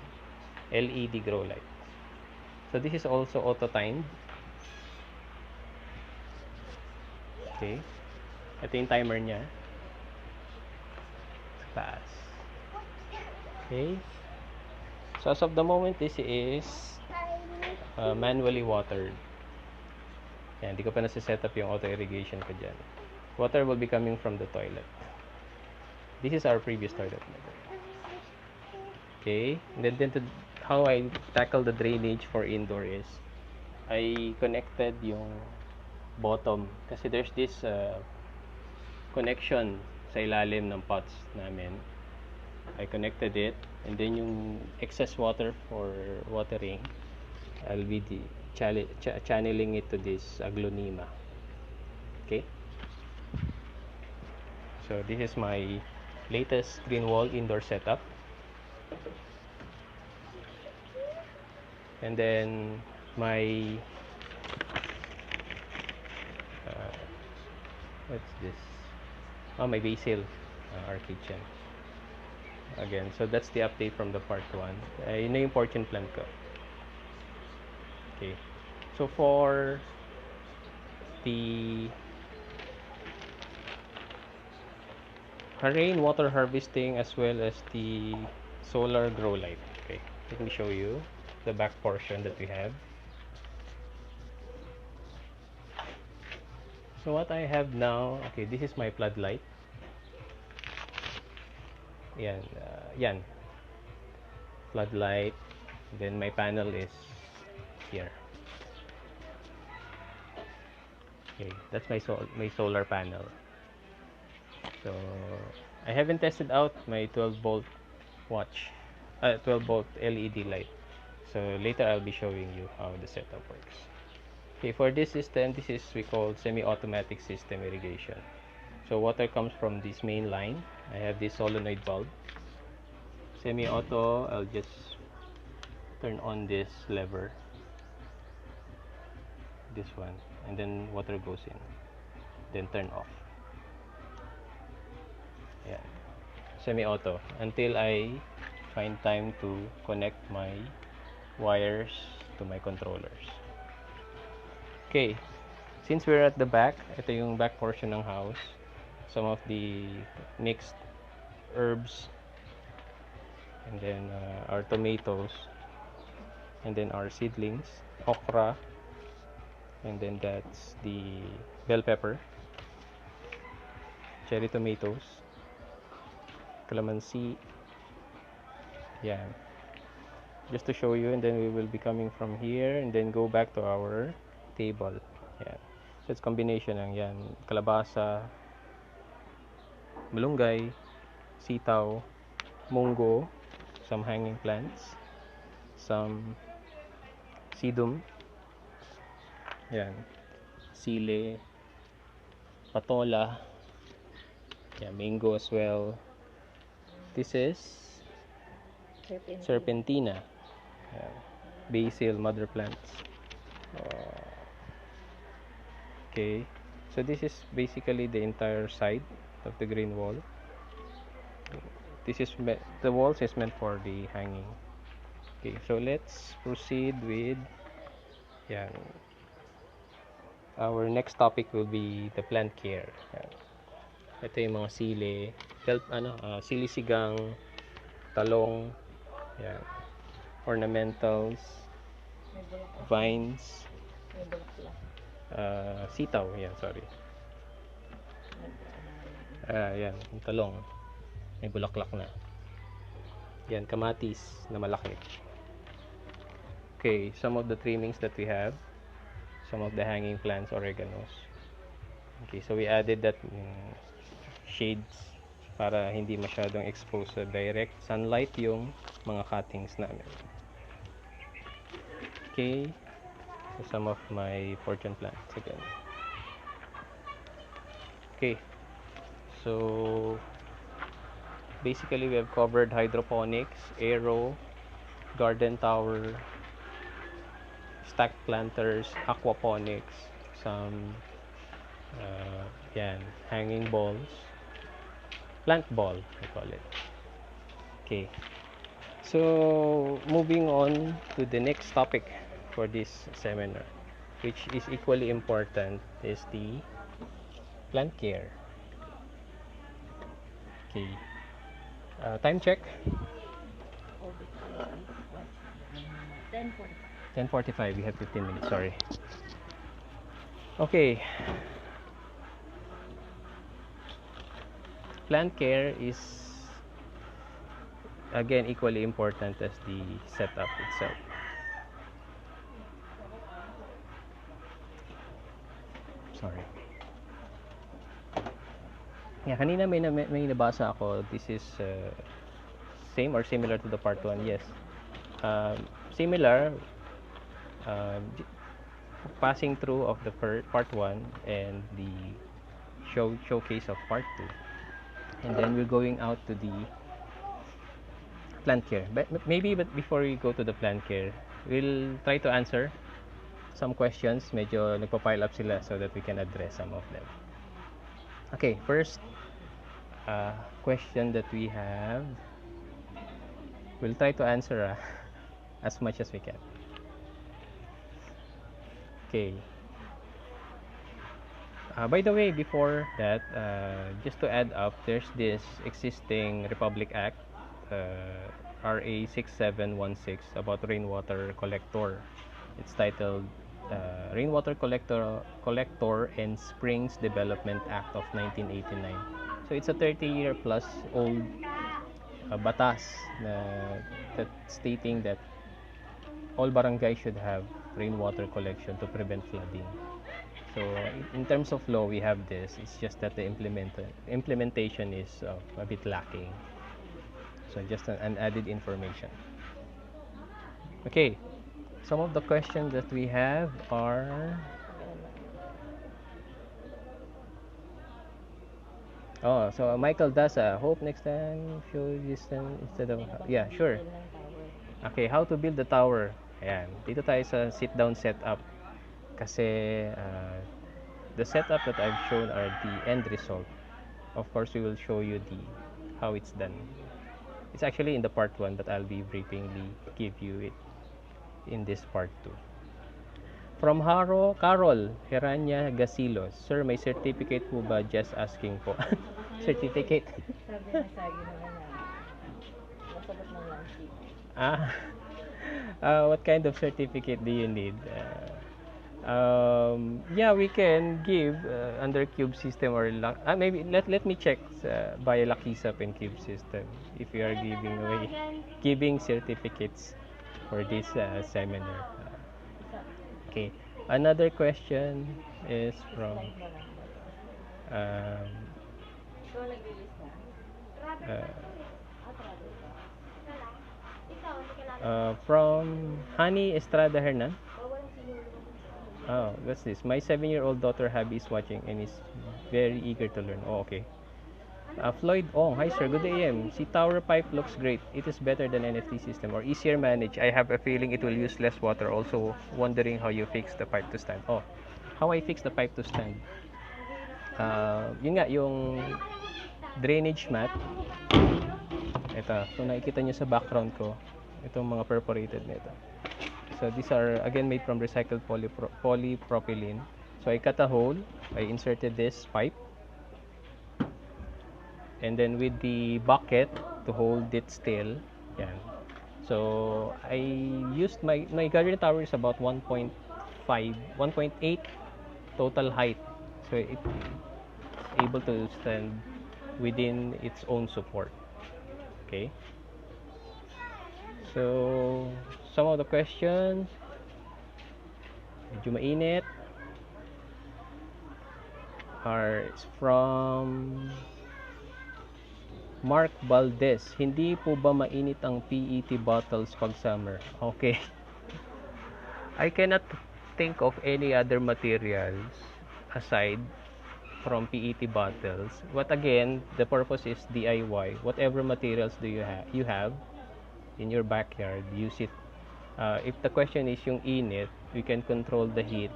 LED grow light. So this is also auto-timed. Okay. Ito yung timer niya. Sa taas. Okay. So as of the moment, this is manually watered. Yan, hindi ko pa nasa-set up yung auto irrigation ko dyan. Water will be coming from the toilet. This is our previous toilet. Okay, and then to how I tackle the drainage for indoor is I connected yung bottom kasi there's this connection sa ilalim ng pots namin. I connected it, and then yung excess water for watering, I'll be channeling it to this aglonema. Okay, so this is my latest green wall indoor setup. And then my what's this? Oh, my basil, our kitchen. Again, so that's the update from the part 1. Yun na yung fortune plant ko. Okay, so for the rainwater harvesting as well as the solar grow light. Okay, let me show you the back portion that we have. So what I have now, okay, this is my floodlight. Yan, floodlight. Then my panel is here. Okay, that's my solar panel. So I haven't tested out my 12-volt 12-volt LED light. So later I'll be showing you how the setup works. Okay, for this system, this is we call semi-automatic system irrigation. So water comes from this main line. I have this solenoid bulb. Semi-auto, I'll just turn on this lever, this one, and then water goes in, then turn off. Yeah, semi-auto until I find time to connect my wires to my controllers. Okay, since we're at the back, ito yung back portion ng house. Some of the mixed herbs, and then our tomatoes, and then our seedlings, okra, and then that's the bell pepper, cherry tomatoes, calamansi. Yeah, just to show you, and then we will be coming from here and then go back to our table. Yeah, so it's combination ng yan, kalabasa, malunggay, sitaw, munggo, some hanging plants, some sedum, yan, sile, patola, yeah, mango as well. This is serpentina, yeah, basil, mother plants. Okay, so this is basically the entire side of the green wall. This is the walls is meant for the hanging. Okay, so let's proceed with our next topic will be the plant care. Ito yung mga sili, sili-sigang, talong, ornamentals, vines, sitaw, sorry. Yan, yung talong, may bulaklak na. Yan, kamatis na malaki. Okay, some of the trimmings that we have, some of the hanging plants, oreganos. Okay, so we added that shades para hindi masyadong exposed sa direct sunlight yung mga cuttings namin. Okay, so some of my fortune plants again. Okay, so basically we have covered hydroponics, aero, garden tower, stacked planters, aquaponics, some hanging balls, plant ball we call it. Okay, so moving on to the next topic for this seminar, which is equally important, is the plant care. Okay, time check. 10:45. We have 15 minutes, sorry. Okay, plant care is again equally important as the setup itself. Sorry. Yeah, kanina may nabasa ako. This is same or similar to the part 1. Yes. Similar, passing through of the part 1 and the showcase of part 2. And then we're going out to the plant care. But before we go to the plant care, we'll try to answer some questions. Medyo nagpa-pile up sila so that we can address some of them. Okay, first question that we have, we'll try to answer as much as we can. Okay. By the way, before that, just to add up, there's this existing Republic Act, RA 6716, about rainwater collector. It's titled Rainwater Collector and Springs Development Act of 1989. So it's a 30-year plus old batas that stating that all barangays should have rainwater collection to prevent flooding. So in terms of law, we have this. It's just that the implementation is a bit lacking. So just an added information. Okay, some of the questions that we have are... Oh, so Michael Dasa, hope next time show distance instead of... Yeah, sure. Okay, how to build the tower. Ayan, dito tayo sa sit-down setup. Kasi the setup that I've shown are the end result. Of course, we will show you how it's done. It's actually in the part 1, but I'll be briefly give you it in this part 2. From Carol Heranya Gasilos, Sir, may certificate po ba? Just asking po. Certificate? Sabi na naman masagot ng lang sheet. What kind of certificate do you need? Yeah, we can give under Cube System or maybe let me check by Lakisap and Cube System if you are giving certificates for this seminar. Okay, another question is from from Hani Estrada Hernan. Oh, what's this? My 7-year-old daughter Habi is watching and is very eager to learn. Oh, okay. Floyd Ong, hi sir, good AM. See, tower pipe looks great. It is better than NFT system or easier manage. I have a feeling it will use less water. Also wondering how you fix the pipe to stand. Oh, how I fix the pipe to stand? Yun nga, yung drainage mat. Ito, kung nakikita nyo sa background ko, itong mga perforated nito. So these are again made from recycled polypropylene. So I cut a hole, I inserted this pipe, and then with the bucket to hold it still. Yan. So I used my garden tower is about 1.8 total height. So it's able to stand within its own support. Okay. So some of the questions, medyo mainit, are from Mark Valdez. Hindi po ba mainit ang PET bottles pag summer? Okay. I cannot think of any other materials aside from PET bottles. But again, the purpose is DIY. Whatever materials do you have in your backyard, use it. If the question is yung init, we can control the heat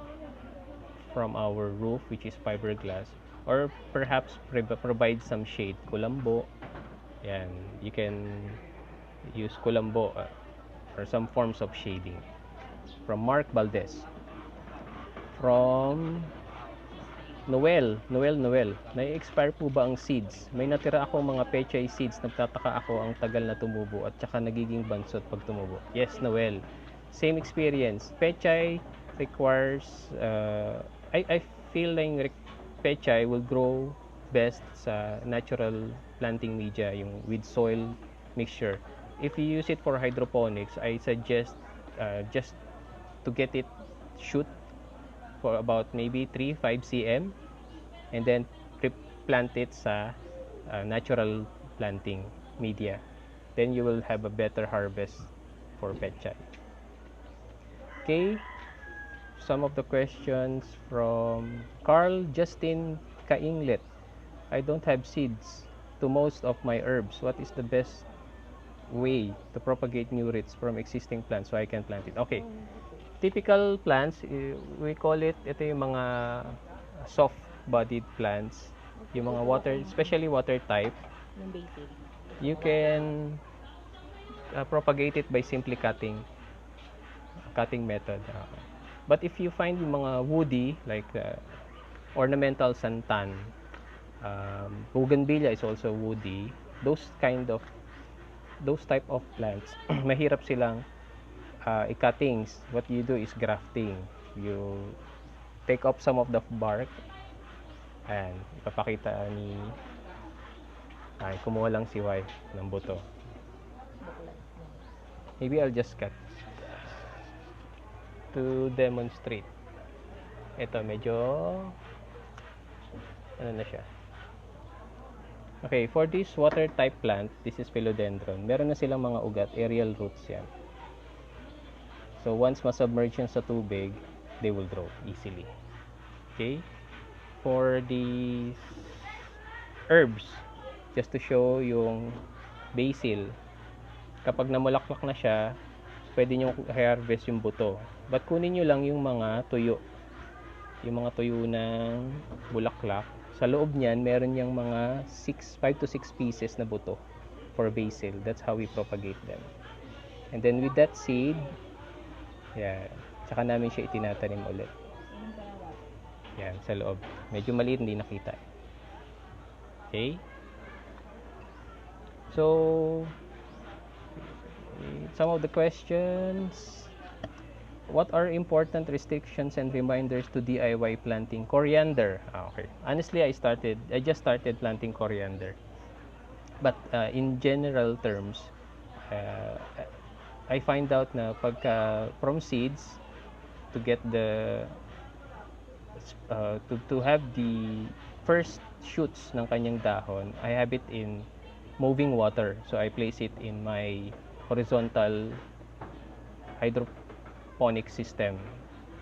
from our roof, which is fiberglass, or perhaps provide some shade. Kulambo, yan, you can use kulambo or some forms of shading. From Mark Valdez. From Noel, na-expire po ba ang seeds? May natira ako mga pechay seeds, nagtataka ako ang tagal na tumubo at saka nagiging bansot pag tumubo. Yes, Noel. Same experience. Pechay requires, I feel like pechay will grow best sa natural planting media, yung with soil mixture. if you use it for hydroponics, I suggest just to get it shoot for about maybe 3-5 cm and then plant it sa natural planting media. Then you will have a better harvest for petchay. Okay, some of the questions from Carl Justin Kainglet. I don't have seeds to most of my herbs. What is the best way to propagate new roots from existing plants so I can plant it? Okay, typical plants, we call it, ito yung mga soft-bodied plants, yung mga water, especially water type. Yung basil. You can propagate it by simply cutting method. But if you find yung mga woody, like ornamental santan, bougainvillea is also woody, those type of plants, mahirap silang i-cuttings. What you do is grafting. You take off some of the bark, and ipapakita ni kumuha lang si wife ng buto. Maybe I'll just cut to demonstrate. Ito medyo ano na siya. Okay, for this water type plant, this is philodendron. Meron na silang mga ugat, aerial roots yan. So once ma-submerge yan sa tubig, they will grow easily. Okay? For these herbs, just to show yung basil, kapag namulaklak na siya, pwede nyo harvest yung buto. But kunin nyo lang yung mga tuyo. Yung mga tuyo ng bulaklak. Sa loob niyan, meron yung mga 5 to 6 pieces na buto for basil. That's how we propagate them. And then with that seed, tsaka namin siya itinatanim ulit. Yan, sa loob. Medyo maliit, hindi nakita. Okay? So, some of the questions. What are important restrictions and reminders to DIY planting coriander? Okay. Honestly, I just started planting coriander. But in general terms, I find out na from seeds to get the to have the first shoots ng kanyang dahon, I have it in moving water. So I place it in my horizontal hydroponic system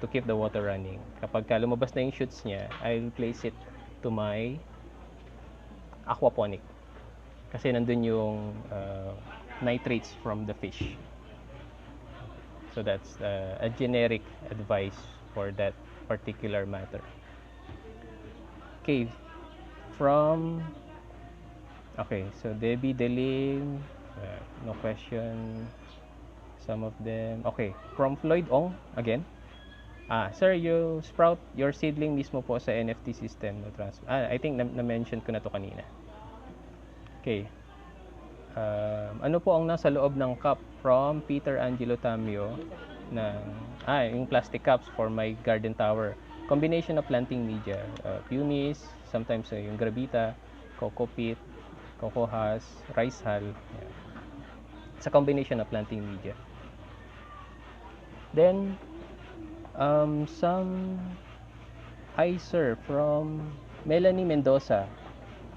to keep the water running. Kapag lumabas na yung shoots niya, I will place it to my aquaponic. Kasi nandun yung nitrates from the fish. So that's a generic advice for that particular matter. Okay, so Debbie Delim, no question. Some of them. Okay, from Floyd Ong again. Sir, you sprout your seedling mismo po sa NFT system. No transfer. I think na-mention ko na to kanina. Okay. Ano po ang nasa loob ng cup? From Peter Angelo Tamio yung plastic cups for my garden tower. Combination of planting media, pumice, sometimes yung gravita, coco peat, coco husk, rice hull. Yeah. It's a combination of planting media. Then hi sir, from Melanie Mendoza.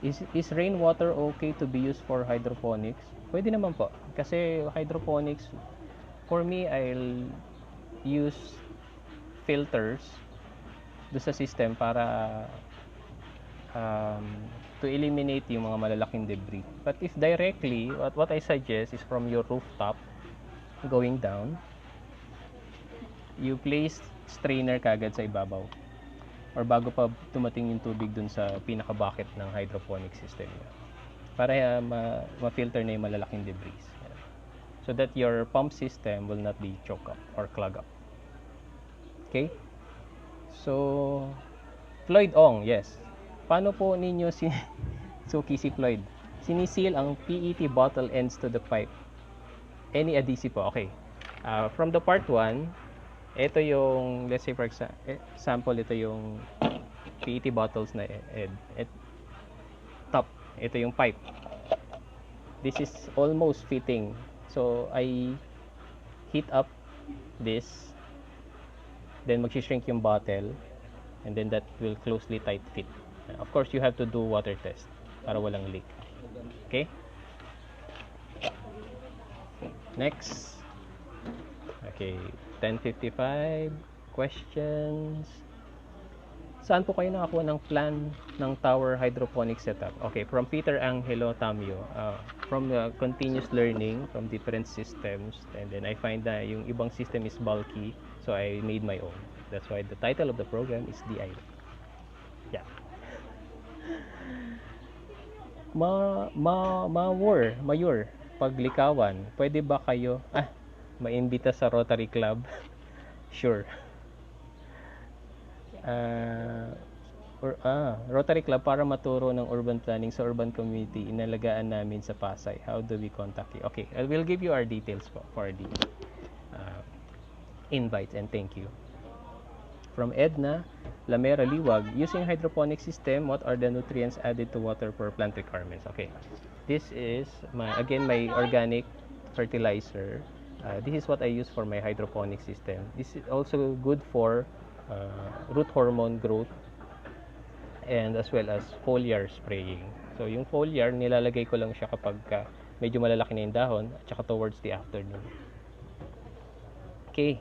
Is rainwater okay to be used for hydroponics? Pwede naman po. Kasi hydroponics, for me, I'll use filters do sa system para to eliminate yung mga malalaking debris. But if directly, what I suggest is from your rooftop going down, you place strainer kagad sa ibabaw. Or bago pa tumating yung tubig dun sa pinaka-bucket ng hydroponic system niya. Para ma-filter na yung malalaking debris. So that your pump system will not be choke up or clog up. Okay? So, Floyd Ong, yes. Paano po ninyo Suki si Floyd? Sinisil ang PET bottle ends to the pipe. Any adhesive po? Okay. From the part 1, ito yung, let's say for example, ito yung PET bottles na top. Ito yung pipe. This is almost fitting So I heat up this, then mag-shrink yung bottle, and then that will closely tight fit. Of course, you have to do water test para walang leak. Okay? Next. Okay, 10:55 questions. Saan po kayo nakakuha ng plan ng tower hydroponic setup? Okay, from Peter Angelo Tamio. From continuous learning from different systems, and then I find that yung ibang system is bulky, so I made my own. That's why the title of the program is D.I.Y. Yeah. Mayor, paglikawan, pwede ba kayo maimbita sa Rotary Club? Sure. Rotary Club para maturo ng urban planning sa urban community inalagaan namin sa Pasay. How do we contact you? Okay, I will give you our details for the invite, and thank you. From Edna Lamera Liwag, using hydroponic system, what are the nutrients added to water for plant requirements? Okay, this is my organic fertilizer. This is what I use for my hydroponic system. This is also good for root hormone growth and as well as foliar spraying. So yung foliar, nilalagay ko lang siya kapag medyo malalaki na yung dahon at saka towards the afternoon. Okay.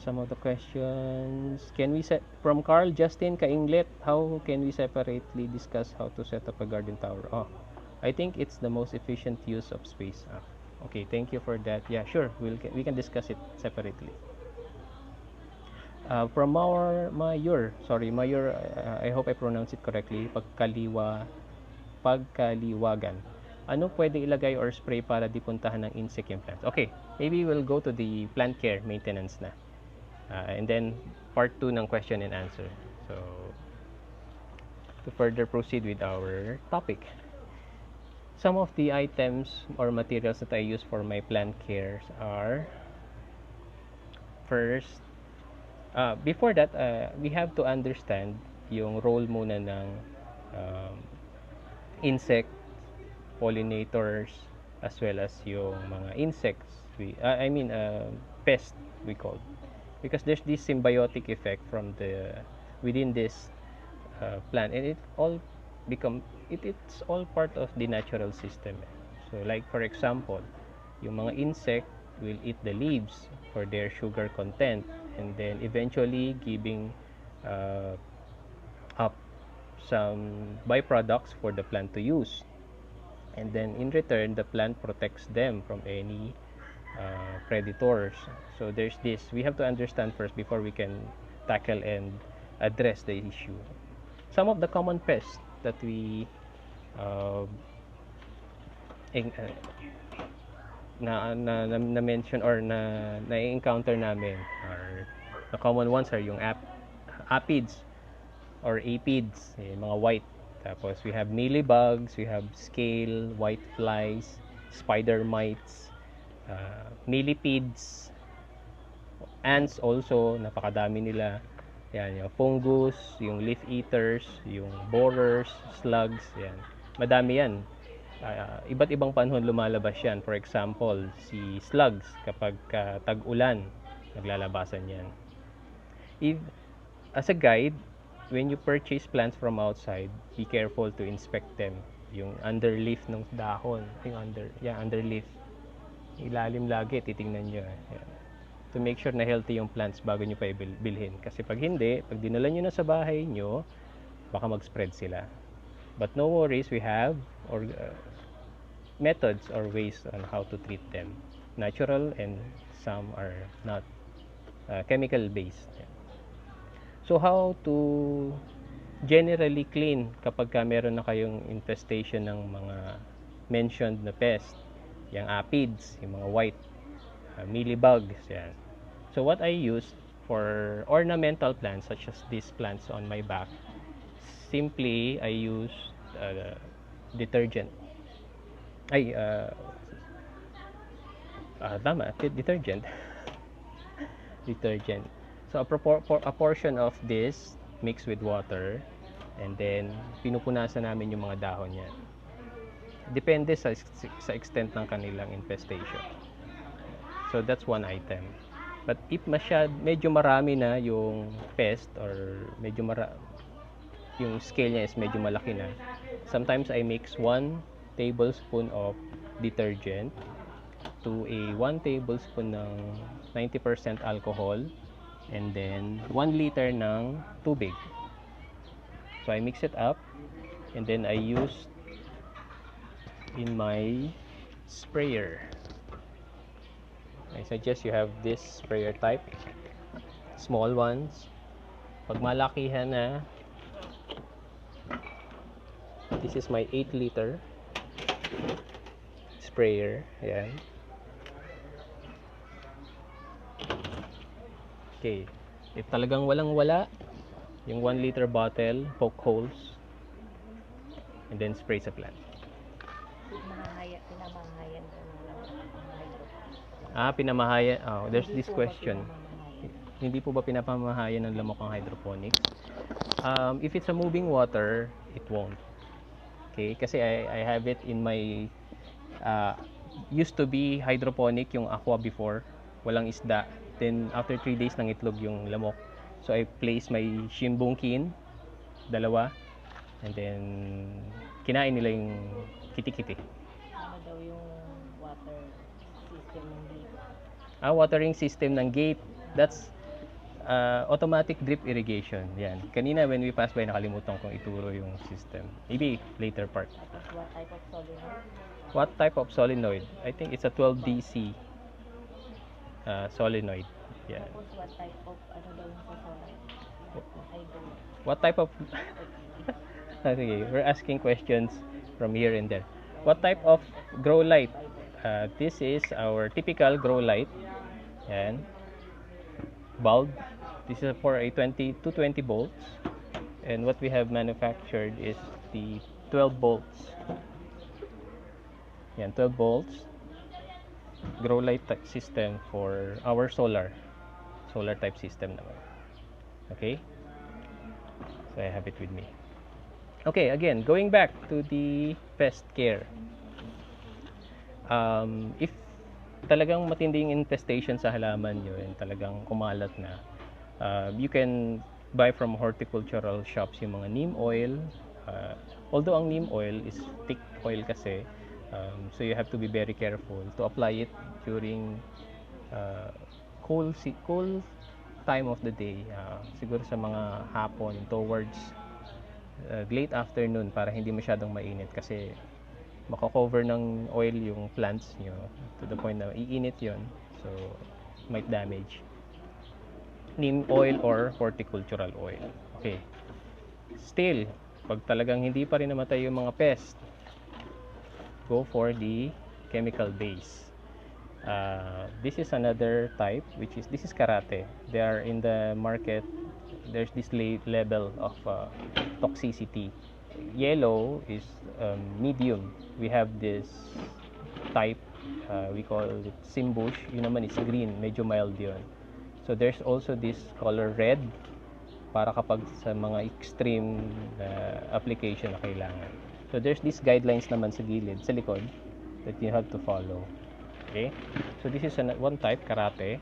Some of the questions. Can we set from Carl Justin Kainglet, how can we separately discuss how to set up a garden tower? I think it's the most efficient use of space. Okay, thank you for that. Yeah, sure. We can discuss it separately. From Mayor, I hope I pronounce it correctly. Pagkaliwagan. Ano pwede ilagay or spray para di puntahan ng insect yung plants? Okay, maybe we'll go to the plant care maintenance na. And then part 2 ng question and answer. So to further proceed with our topic. Some of the items or materials that I use for my plant cares are, first, before that, we have to understand yung role muna ng insect, pollinators, as well as yung mga insects, pest we call. Because there's this symbiotic effect from within this plant, and it's all part of the natural system. So like for example, yung mga insect will eat the leaves for their sugar content, and then eventually giving up some byproducts for the plant to use, and then in return the plant protects them from any predators. So there's this, we have to understand first before we can tackle and address the issue. Some of the common pests that we na-mention or na-encounter namin are, the common ones are yung aphids or aphids, mga white. Tapos we have mealybugs, we have scale, white flies, spider mites, millipedes, ants also, napakadami nila. Yan, yung fungus, yung leaf eaters, yung borers, slugs, yan. Madami yan. Iba't ibang panahon lumalabas yan. For example, si slugs, kapag tag-ulan, naglalabasan yan. As a guide, when you purchase plants from outside, be careful to inspect them. Yung underleaf ng dahon, yung underleaf. Ilalim lagi, titingnan nyo. Yan. To make sure na healthy yung plants bago nyo pa ibilhin. Kasi pag hindi, pag dinala nyo na sa bahay nyo, baka mag-spread sila. But no worries, we have methods or ways on how to treat them. Natural, and some are not chemical based. So how to generally clean kapag meron na kayong infestation ng mga mentioned na pest, yung aphids, yung mga white, mealybugs, yan. So what I use for ornamental plants such as these plants on my back, simply I use detergent. Detergent. Detergent. So a portion of this mixed with water, and then pinupunasan namin yung mga dahon niya. Depende sa extent ng kanilang infestation. So that's one item. But if medyo marami na yung pest or yung scale niya is medyo malaki na, sometimes I mix 1 tablespoon of detergent to a 1 tablespoon ng 90% alcohol and then 1 liter ng tubig. So I mix it up and then I use in my sprayer. I suggest you have this sprayer type, small ones. Pag malakihan na, this is my 8 liter sprayer. Ayan. Okay. If talagang walang-wala, yung 1 liter bottle, poke holes, and then spray sa plant. Pinamahayan. Oh, there's this question. Hindi po ba pinapamahayan ng lamok ang hydroponics? If it's a moving water, it won't. Okay? Kasi I have it in my used to be hydroponic yung aqua before. Walang isda. Then after 3 days nang itlog yung lamok. So I place my shimbungkin, 2, and then kinain nila yung kiti-kiti. Ano daw yung water system ng gate? Watering system ng gate. That's automatic drip irrigation. Yan. Kanina when we passed by, nakalimutan kong ituro yung system. Maybe later part. What type of solenoid? What type of solenoid? I think it's a 12 DC solenoid. Yan. Tapos what type of ano daw yung sa solenoid? What type of sige, we're asking questions from here and there. What type of grow light? This is our typical grow light. Yan. Bulb. This is for a 220 volts. And what we have manufactured is the 12 volts. Yan, 12 volts. Grow light system for our solar type system naman. Okay? So I have it with me. Okay, again, going back to the pest care. If talagang matinding infestation sa halaman nyo and talagang kumalat na, you can buy from horticultural shops yung mga neem oil. Although ang neem oil is thick oil kasi, so you have to be very careful to apply it during cool time of the day, siguro sa mga hapon towards late afternoon para hindi masyadong mainit kasi mako-cover ng oil yung plants nyo to the point na iinit yon, so might damage. Neem oil or horticultural oil. Okay. Still, pag talagang hindi pa rin namatay yung mga pest, go for the chemical base. This is another type, this is karate. They are in the market. There's this level of toxicity. Yellow is medium. We have this type, we call it simbush. Yun naman is green, medyo mild yun. So there's also this color red para kapag sa mga extreme application na kailangan. So there's these guidelines naman sa gilid, sa likod, that you have to follow. Okay? So this is one type, karate.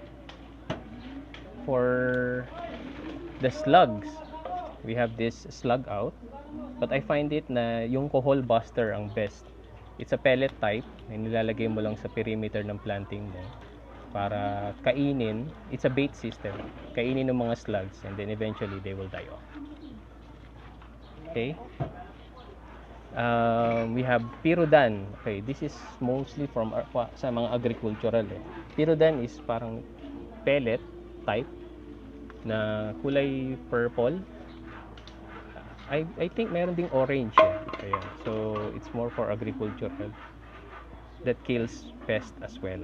For the slugs, we have this slug out. But I find it na yung kohol buster ang best. It's a pellet type na nilalagay mo lang sa perimeter ng planting mo para kainin. It's a bait system. Kainin ng mga slugs and then eventually they will die off. Okay? We have Pyrodan. Okay, this is mostly from sa mga agricultural. Pyrodan is parang pellet type na kulay purple. I think meron ding orange. Ayan. So it's more for agricultural that kills pest as well.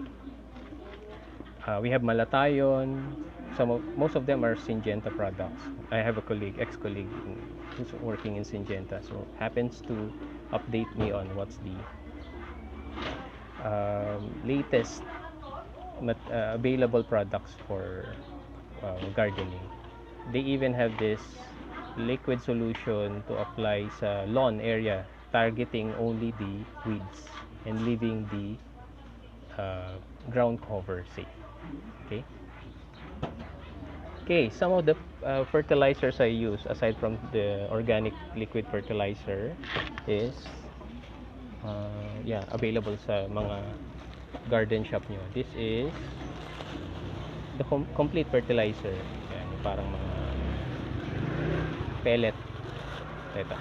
We have Malatayon. Most of them are Syngenta products. I have a ex-colleague who's working in Syngenta, so happens to update me on what's the latest available products for gardening. They even have this liquid solution to apply sa lawn area targeting only the weeds and leaving the ground cover safe. Okay. Okay, some of the fertilizers I use aside from the organic liquid fertilizer is yeah, available sa mga garden shop nyo. This is the complete fertilizer. Yan, yung parang mga pellet. Ito.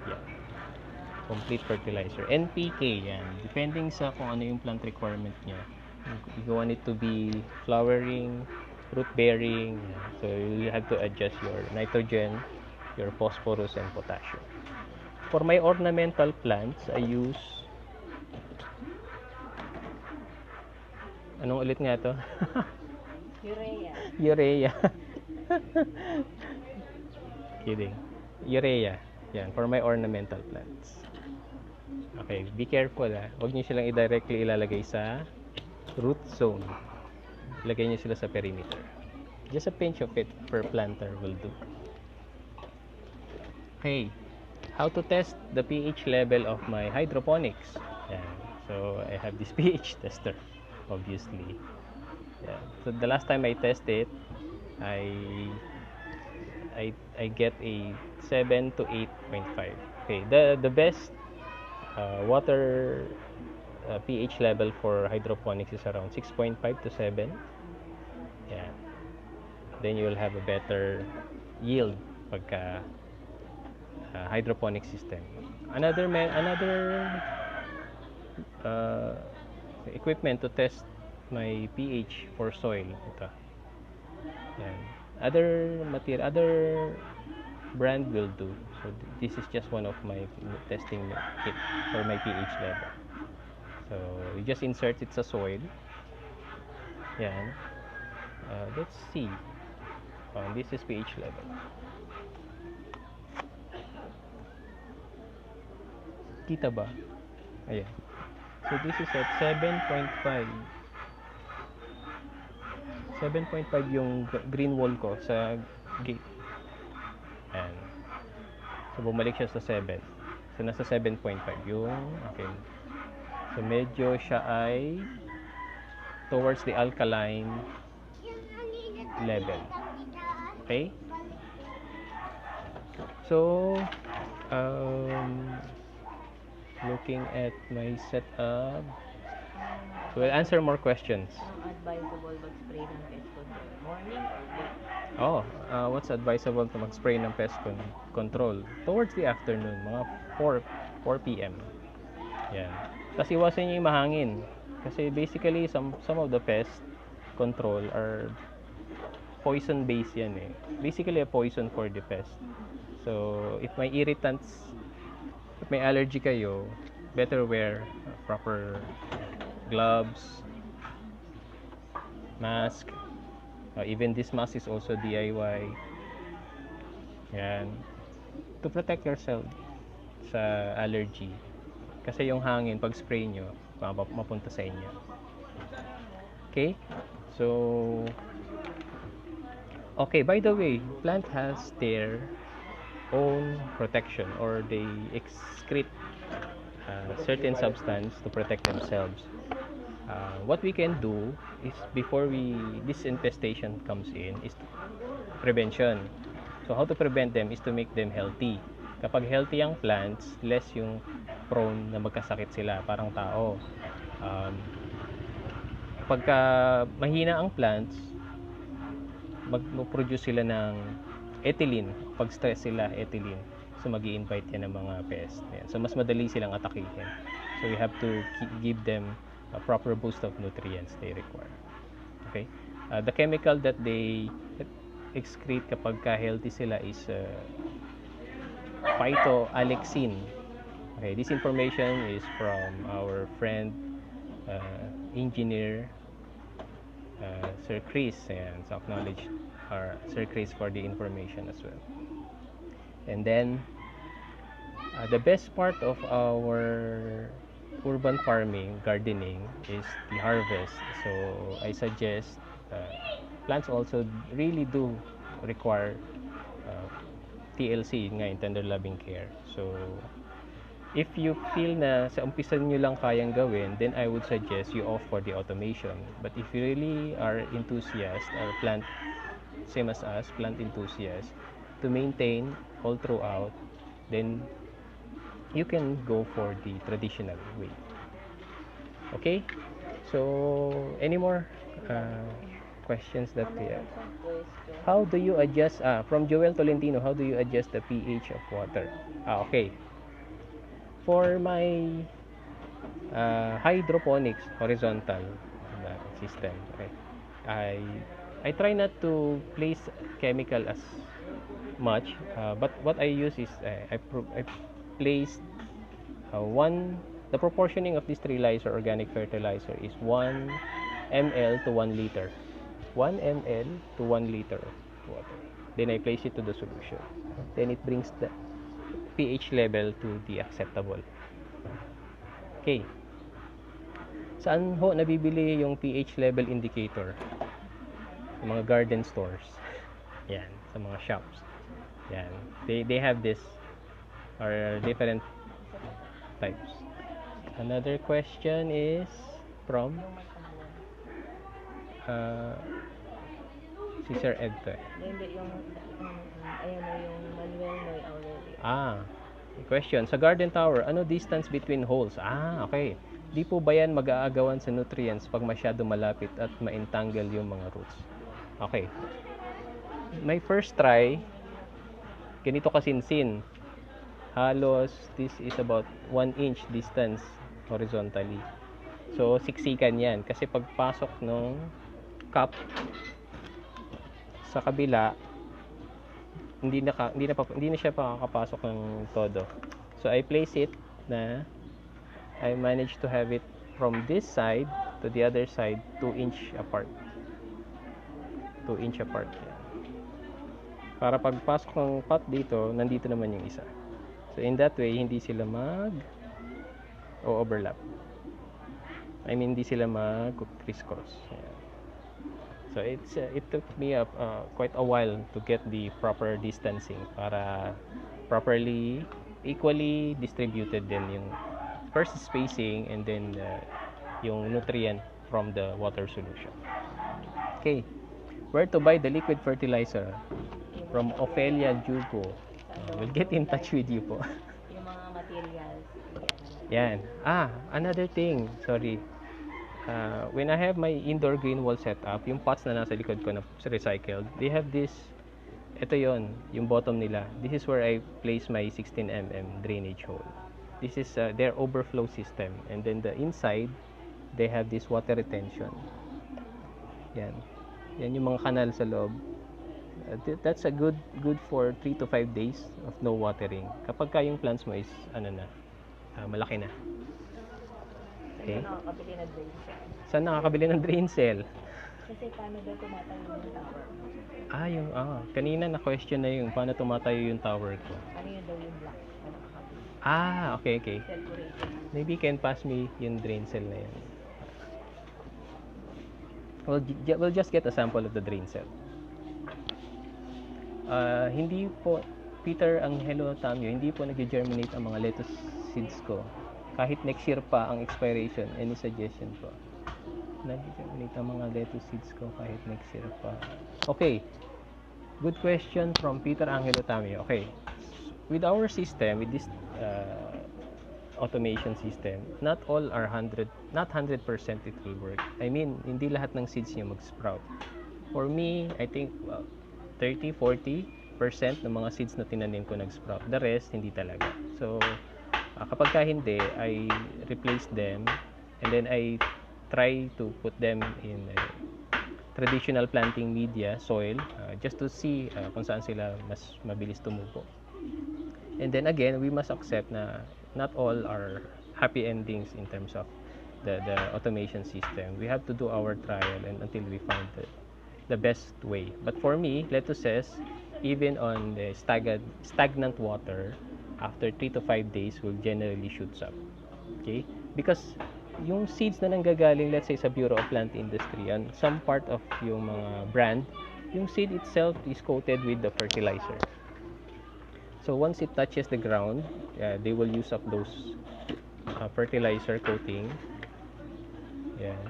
Yan. Complete fertilizer. NPK yan. Depending sa kung ano yung plant requirement niya. You want it to be flowering, fruit bearing. So you have to adjust your nitrogen, your phosphorus and potassium. For my ornamental plants, I use anong ulit nga to? Urea. Urea. Kidding. Urea. Yan, for my ornamental plants. Okay, be careful ha. Huwag niyo silang directly ilalagay sa root zone. Ilagay niyo sila sa perimeter. Just a pinch of it per planter will do. Okay, how to test the pH level of my hydroponics? Yan. So, I have this pH tester, obviously. Yeah. So, the last time I tested, I get a 7 to 8.5. Okay, the best water pH level for hydroponics is around 6.5 to 7. Yeah. Then you will have a better yield pagka hydroponic system. Another equipment to test my pH for soil. Ito. Yan. Other brand will do. So this is just one of my testing kit for my pH level. So you just insert it sa soil. Yan. Let's see. This is pH level. Kita ba? Ayan. So this is at 7.5. 7.5 yung green wall ko sa gate. Ayan. So bumalik siya sa 7. So nasa 7.5 yung akin. So medyo siya ay towards the alkaline level. Okay? So looking at my setup, we'll answer more questions. Ang advisable mag-spray ng pest control? Morning or late? What's advisable to mag-spray ng pest control? Towards the afternoon, mga 4 p.m. Yan. Tapos iwasan nyo yung mahangin. Kasi basically, some of the pest control are poison based yan eh. Basically a poison for the pest. So, if may irritants, if may allergy kayo, better wear proper gloves, mask. Even this mask is also DIY. Yan. To protect yourself sa allergy. Kasi yung hangin, pag spray nyo, mapunta sa inyo. Okay? So, okay, by the way, plant has their own protection or they excrete certain substance to protect themselves. What we can do is before this infestation comes in is prevention. So how to prevent them is to make them healthy. Kapag healthy ang plants, less yung prone na magkasakit sila, parang tao. Pagka mahina ang plants, mag-produce sila ng ethylene. Pag stress sila, ethylene. So mag-i-invite yan ng mga pests. So mas madali silang atakihin. So we have to give them a proper boost of nutrients they require. Okay? The chemical that they excrete kapag healthy sila is phytoalexin. Okay, this information is from our friend engineer Sir Chris, and so acknowledge Sir Chris for the information as well. And then the best part of our urban farming, gardening, is the harvest. So I suggest plants also really do require TLC, nga yung tender loving care. So, if you feel na sa umpisa nyo lang kayang gawin, then I would suggest you opt for the automation. But if you really are enthusiast or same as us, plant enthusiast, to maintain all throughout, then you can go for the traditional way. Okay? So, any more questions that we have? How do you adjust, from Joel Tolentino, how do you adjust the pH of water? Okay. For my hydroponics, horizontal system, okay, I try not to place chemical as much, but what I use is I placed the proportioning of this sterilizer organic fertilizer is 1 ml to 1 liter. 1 ml to 1 liter of water. Then I place it to the solution. Then it brings the pH level to the acceptable. Okay. Saan ho nabibili yung pH level indicator? Sa mga garden stores. Yan, sa mga shops. Yan. They have this or different types. Another question is from si Sir Ed to. Hindi yung ayan na yung Manuel Noy already. Question. Sa garden tower, ano distance between holes? Okay. Di po ba yan mag-aagawan sa nutrients pag masyado malapit at ma-entangle yung mga roots? Okay. My first try, ganito kasinsin. Halos, this is about 1 inch distance horizontally. So, siksikan yan. Kasi pagpasok ng cup sa kabila, hindi na siya pakakapasok ng todo. So, I place it na I managed to have it from this side to the other side 2 inch apart. 2 inch apart. Para pagpasok ng pot dito, nandito naman yung isa. So, in that way, hindi sila overlap. I mean, hindi sila mag-crisscross. So, it took me quite a while to get the proper distancing para properly, equally distributed din yung first spacing and then yung nutrient from the water solution. Okay. Where to buy the liquid fertilizer? From Ophelia Jugo. We'll get in touch with you po. Yung mga materials. Yan. Another thing. Sorry. When I have my indoor green wall setup, yung pots na nasa likod ko na recycled, they have this, ito yon, yung bottom nila. This is where I place my 16mm drainage hole. This is their overflow system. And then the inside, they have this water retention. Yan. Yan yung mga kanal sa loob. That's a good for 3 to 5 days of no watering. Kapag yung plants mo is malaki na. Okay. Saan nakakabili ng drain cell? Kasi paano daw tumatayo yung tower? Kanina na question na yung paano tumatayo yung tower ko. Ano yun daw yung block? Okay. Maybe you can pass me yung drain cell na yan. We'll just get a sample of the drain cell. Hindi po, Peter Angelo Tamio, hindi po nag-germinate ang mga lettuce seeds ko. Kahit next year pa ang expiration. Any suggestion po? Nag-germinate ang mga lettuce seeds ko kahit next year pa. Okay. Good question from Peter Angelo Tamio. Okay. With our system, with this automation system, not 100% it will work. I mean, hindi lahat ng seeds niyo mag-sprout. For me, I think 30-40% ng mga seeds na tinanim ko nag-sprout. The rest, hindi talaga. So, kapag hindi, I replace them and then I try to put them in traditional planting media, soil, just to see kung saan sila mas mabilis tumubo. And then again, we must accept na not all are happy endings in terms of the automation system. We have to do our trial and until we find the best way. But for me, lettuces, even on the stagnant water, after 3 to 5 days will generally shoots up. Okay? Because yung seeds na nanggagaling, let's say sa Bureau of Plant Industry, and some part of yung mga brand, yung seed itself is coated with the fertilizer. So once it touches the ground, they will use up those fertilizer coating. Yan.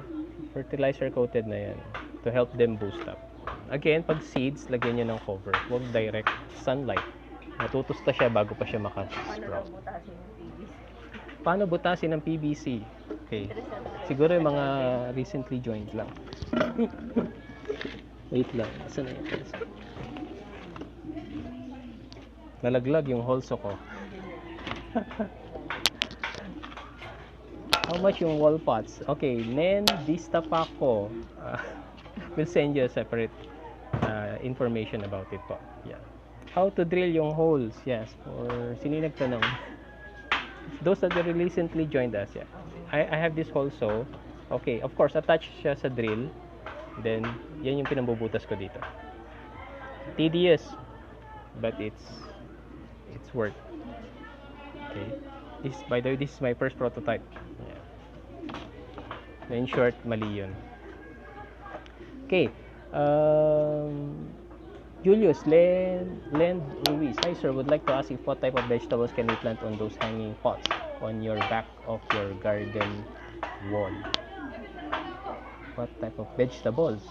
Fertilizer coated na yan to help them boost up. Again, pag seeds, lagyan nyo ng cover. Huwag direct sunlight. Matutusta siya bago pa siya makasprout. Paano butasin ng PVC? Okay. Siguro yung mga recently joined lang. Wait lang. Saan na yun? Nalaglag yung holso ko. How much yung wall pots? Okay, Nen Distapako. We'll send you a separate information about it po. Yeah. How to drill yung holes? Yes, for sino yung nagtanong? Those that are recently joined us, yeah. I have this hole, so okay, of course, attach siya sa drill. Then, yan yung pinambubutas ko dito. Tedious, but it's worth. Okay. By the way, this is my first prototype. Yeah. In short, mali yun. Okay. Julius Land Ruiz. Hi sir, would like to ask if what type of vegetables can we plant on those hanging pots on your back of your garden wall? What type of vegetables?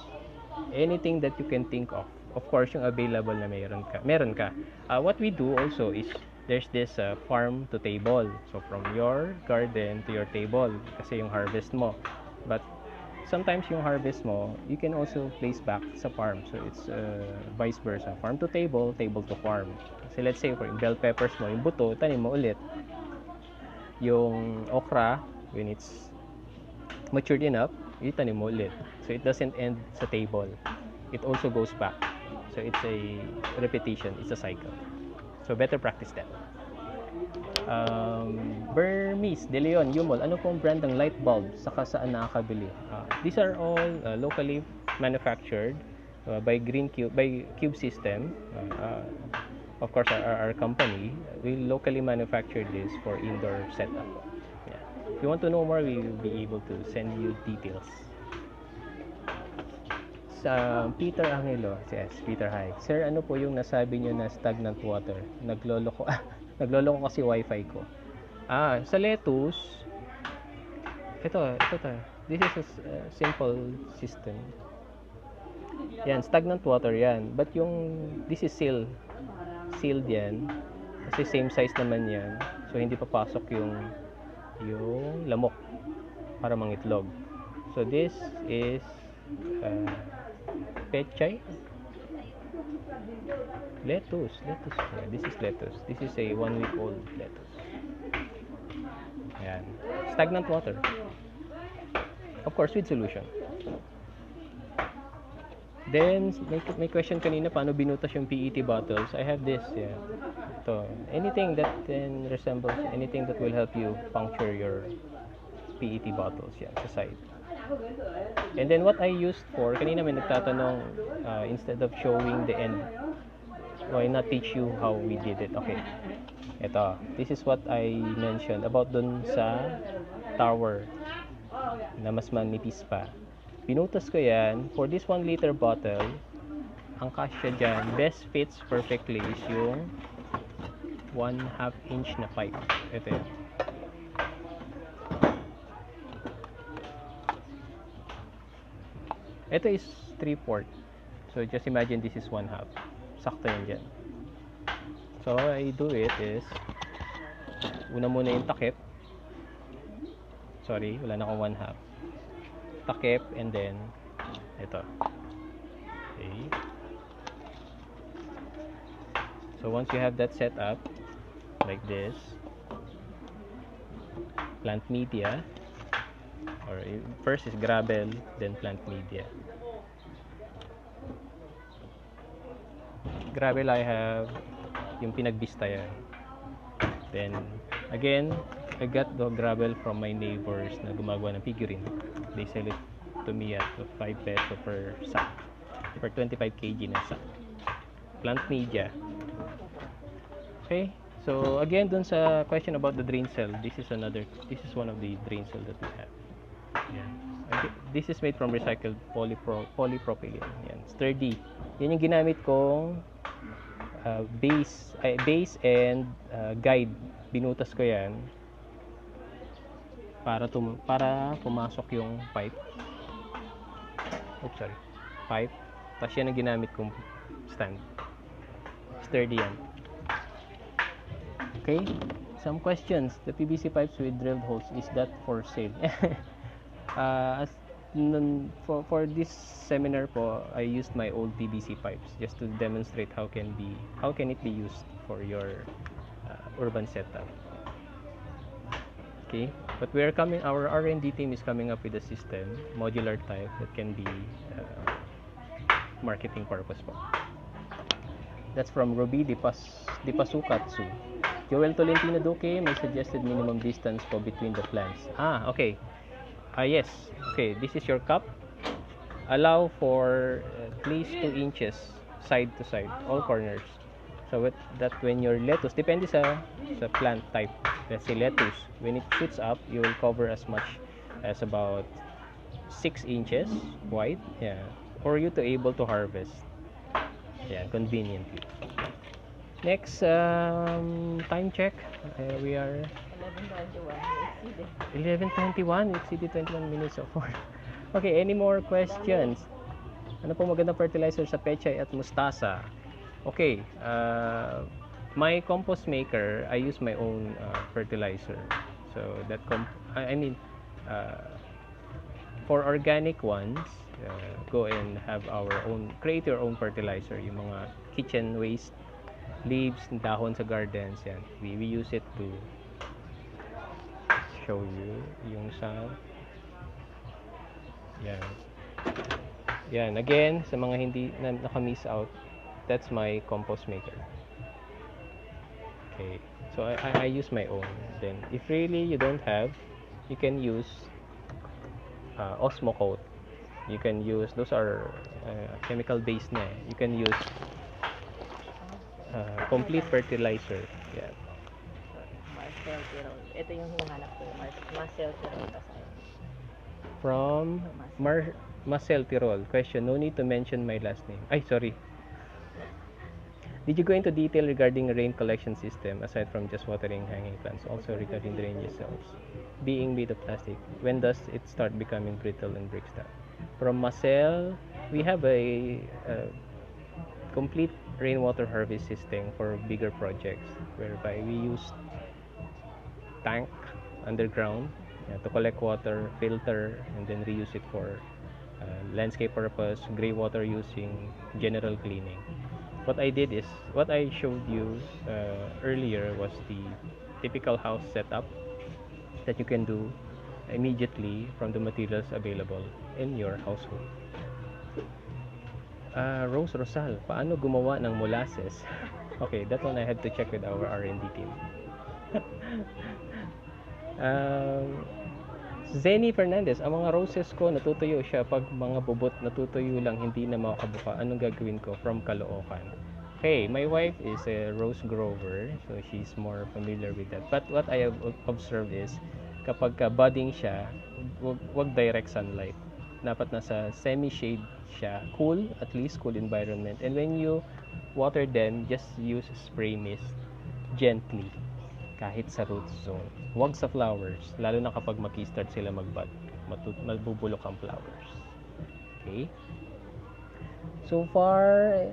Anything that you can think of. Of course, yung available na meron ka. What we do also is there's this farm to table. So from your garden to your table kasi yung harvest mo. But sometimes yung harvest mo, you can also place back sa farm. So it's vice versa. Farm to table, table to farm. So let's say for bell peppers mo, yung buto, tanim mo ulit. Yung okra, when it's matured enough, itanim mo ulit. So it doesn't end sa table. It also goes back. So it's a repetition, it's a cycle. So better practice that. Burmese, De Leon, Yumol, ano pong brand ng light bulb saka saan nakakabili? These are all locally manufactured by Cube System. Of course, our company will locally manufacture this for indoor setup. Yeah. If you want to know more, we will be able to send you details. Peter Angelo, yes, Peter, hi. Sir, ano po yung nasabi nyo na stagnant water? Nagloloko kasi wifi ko. Sa lettuce, ito. This is a simple system. Yan, stagnant water yan. But this is sealed yan. Kasi same size naman yan. So, hindi papasok yung lamok para mangitlog. So, this is pechay. Lettuce. Yeah, this is lettuce. This is a 1-week-old lettuce. Ayan. Stagnant water. Of course, with solution. Then, may question kanina, paano binutas yung PET bottles? I have this, yeah. Ito. Anything that can resemble, anything that will help you puncture your PET bottles, yeah, sa side. And then, what I used for, kanina may nagtatanong, instead of showing the end, why not teach you how we did it? Okay. Ito. This is what I mentioned about dun sa tower na mas manipis pa. Pinutas ko yan. For this 1-liter bottle, ang kasya dyan, best fits perfectly is yung 1/2 inch na pipe. Ito yan. Ito is 3/4. So just imagine this is 1/2. Sakto yan dyan. So how I do it is, una muna yung takip. Sorry, wala na akong 1/2. Takip, and then ito. Okay. So once you have that set up, like this, plant media, or first is gravel, then plant media. Gravel, I have yung pinagbista yan. Then again, I got the gravel from my neighbors na gumagawa ng figurine. They sell it to me at 5 peso per sack, per 25 kg na sack. Plant media. Okay, so again, dun sa question about the drain cell, this is one of the drain cell that we have. Yan. Okay. This is made from recycled polypropylene. Yan. Sturdy. Yan yung ginamit kong base and guide. Binutas ko yan para pumasok yung pipe. Oops, sorry. Pipe. Tapos yan ang ginamit kong stand. Sturdy yan. Okay? Some questions. The PVC pipes with drilled holes, is that for sale? For this seminar po, I used my old PVC pipes just to demonstrate how can it be used for your urban setup. Okay, but our R&D team is coming up with a system, modular type, that can be marketing purpose po. That's from Robi Dipasukatsu. Joel Tolentino Duque, may suggested minimum distance po between the plants. Okay. Yes. Okay, this is your cup. Allow for at least 2 inches side to side, all corners. So that when your lettuce, depende sa plant type. Let's say lettuce, when it shoots up, you will cover as much as about 6 inches wide, for you to able to harvest. Conveniently. Next, time check. We are 11:21. We exceeded 21 minutes of work. Okay, any more questions? Ano po magandang fertilizer sa pechay at mustasa? Okay, my compost maker, I use my own fertilizer. So that for organic ones, go and have create your own fertilizer. Yung mga kitchen waste, leaves, dahon sa gardens, yan. We use it to show you yung sa yan. Again, sa mga hindi na naka-miss out, that's my compost maker. Okay, so I use my own. Then if really you don't have, you can use Osmocoat. You can use, those are chemical based na eh. You can use complete fertilizer. Marcel Tirol. Ito yung hinahanap ko. Marcel Tirol. From Marcel Tirol. Question, no need to mention my last name. Sorry. Did you go into detail regarding rain collection system aside from just watering hanging plants? Also regarding drainage cells being made of plastic. When does it start becoming brittle and breaks down? From Marcel, we have a complete rainwater harvest system for bigger projects, whereby we use tank underground to collect water, filter, and then reuse it for landscape purpose, gray water using general cleaning. What I showed you earlier was the typical house setup that you can do immediately from the materials available in your household. Rose Rosal, paano gumawa ng molasses? Okay, that one I had to check with our R&D team. Zenny Fernandez, ang mga roses ko natutuyo siya pag mga bubot natutuyo lang, hindi na makabuka. Anong gagawin ko? From Caloocan. Okay, my wife is a rose grower, so she's more familiar with that. But what I have observed is, kapag budding siya, wag direct sunlight. Dapat nasa semi-shade siya, at least cool environment. And when you water them, just use spray mist gently, kahit sa root zone. Wag sa flowers, lalo na kapag mag-start sila mag-bud, mabubulok ang flowers. Okay? So far,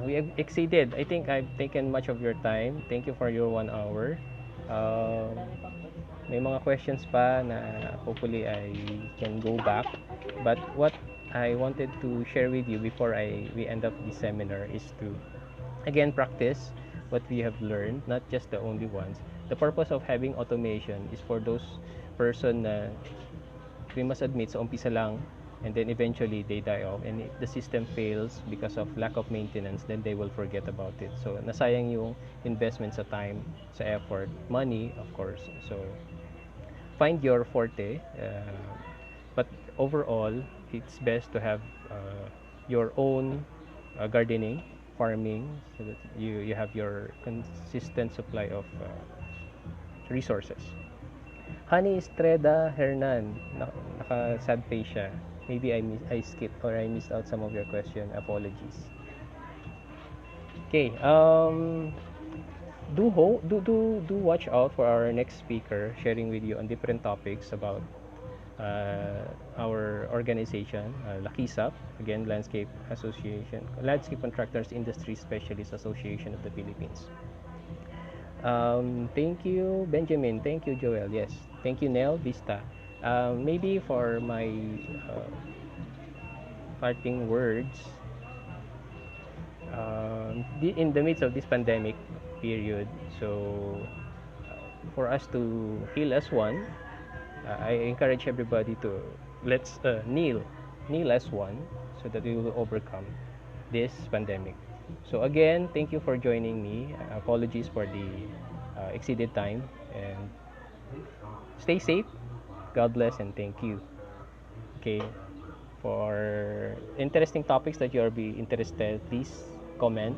we have exceeded. I think I've taken much of your time. Thank you for your 1 hour. May mga questions pa na hopefully I can go back. But what I wanted to share with you before we end up the seminar is to, again, practice what we have learned, not just the only ones. The purpose of having automation is for those person na we must admit sa umpisa lang, and then eventually they die off, and if the system fails because of lack of maintenance, then they will forget about it. So nasayang yung investment sa time, sa effort, money, of course. So find your forte, but overall it's best to have your own gardening, farming, so that you have your consistent supply of resources. Honey Estreda Hernan, naka-sad face siya. Maybe I skipped or I missed out some of your question. Apologies. Okay. Do watch out for our next speaker sharing with you on different topics about our organization, LAKISAP, again, Landscape Contractors Industry Specialists Association of the Philippines. Thank you, Benjamin. Thank you, Joel. Yes. Thank you, Nell Vista. Maybe for my uh, parting words, in the midst of this pandemic period, so for us to heal as one, I encourage everybody to let's kneel as one, so that we will overcome this pandemic. So again, thank you for joining me. Apologies for the exceeded time, and stay safe. God bless and thank you. Okay, for interesting topics that you are be interested, please comment,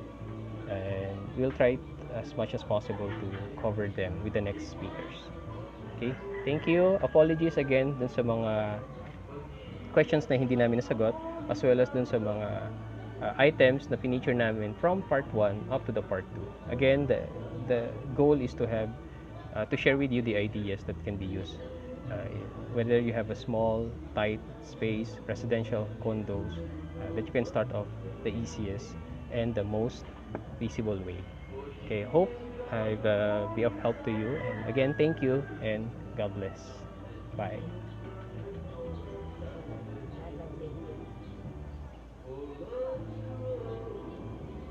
and we'll try as much as possible to cover them with the next speakers. Okay, thank you. Apologies again dun sa mga questions na hindi namin nasagot, as well as dun sa mga items na feature namin from part 1 up to the part 2. Again, the goal is to share with you the ideas that can be used, whether you have a small, tight space, residential condos, that you can start off the easiest and the most feasible way. Okay, hope I've be of help to you. And again, thank you and God bless. Bye.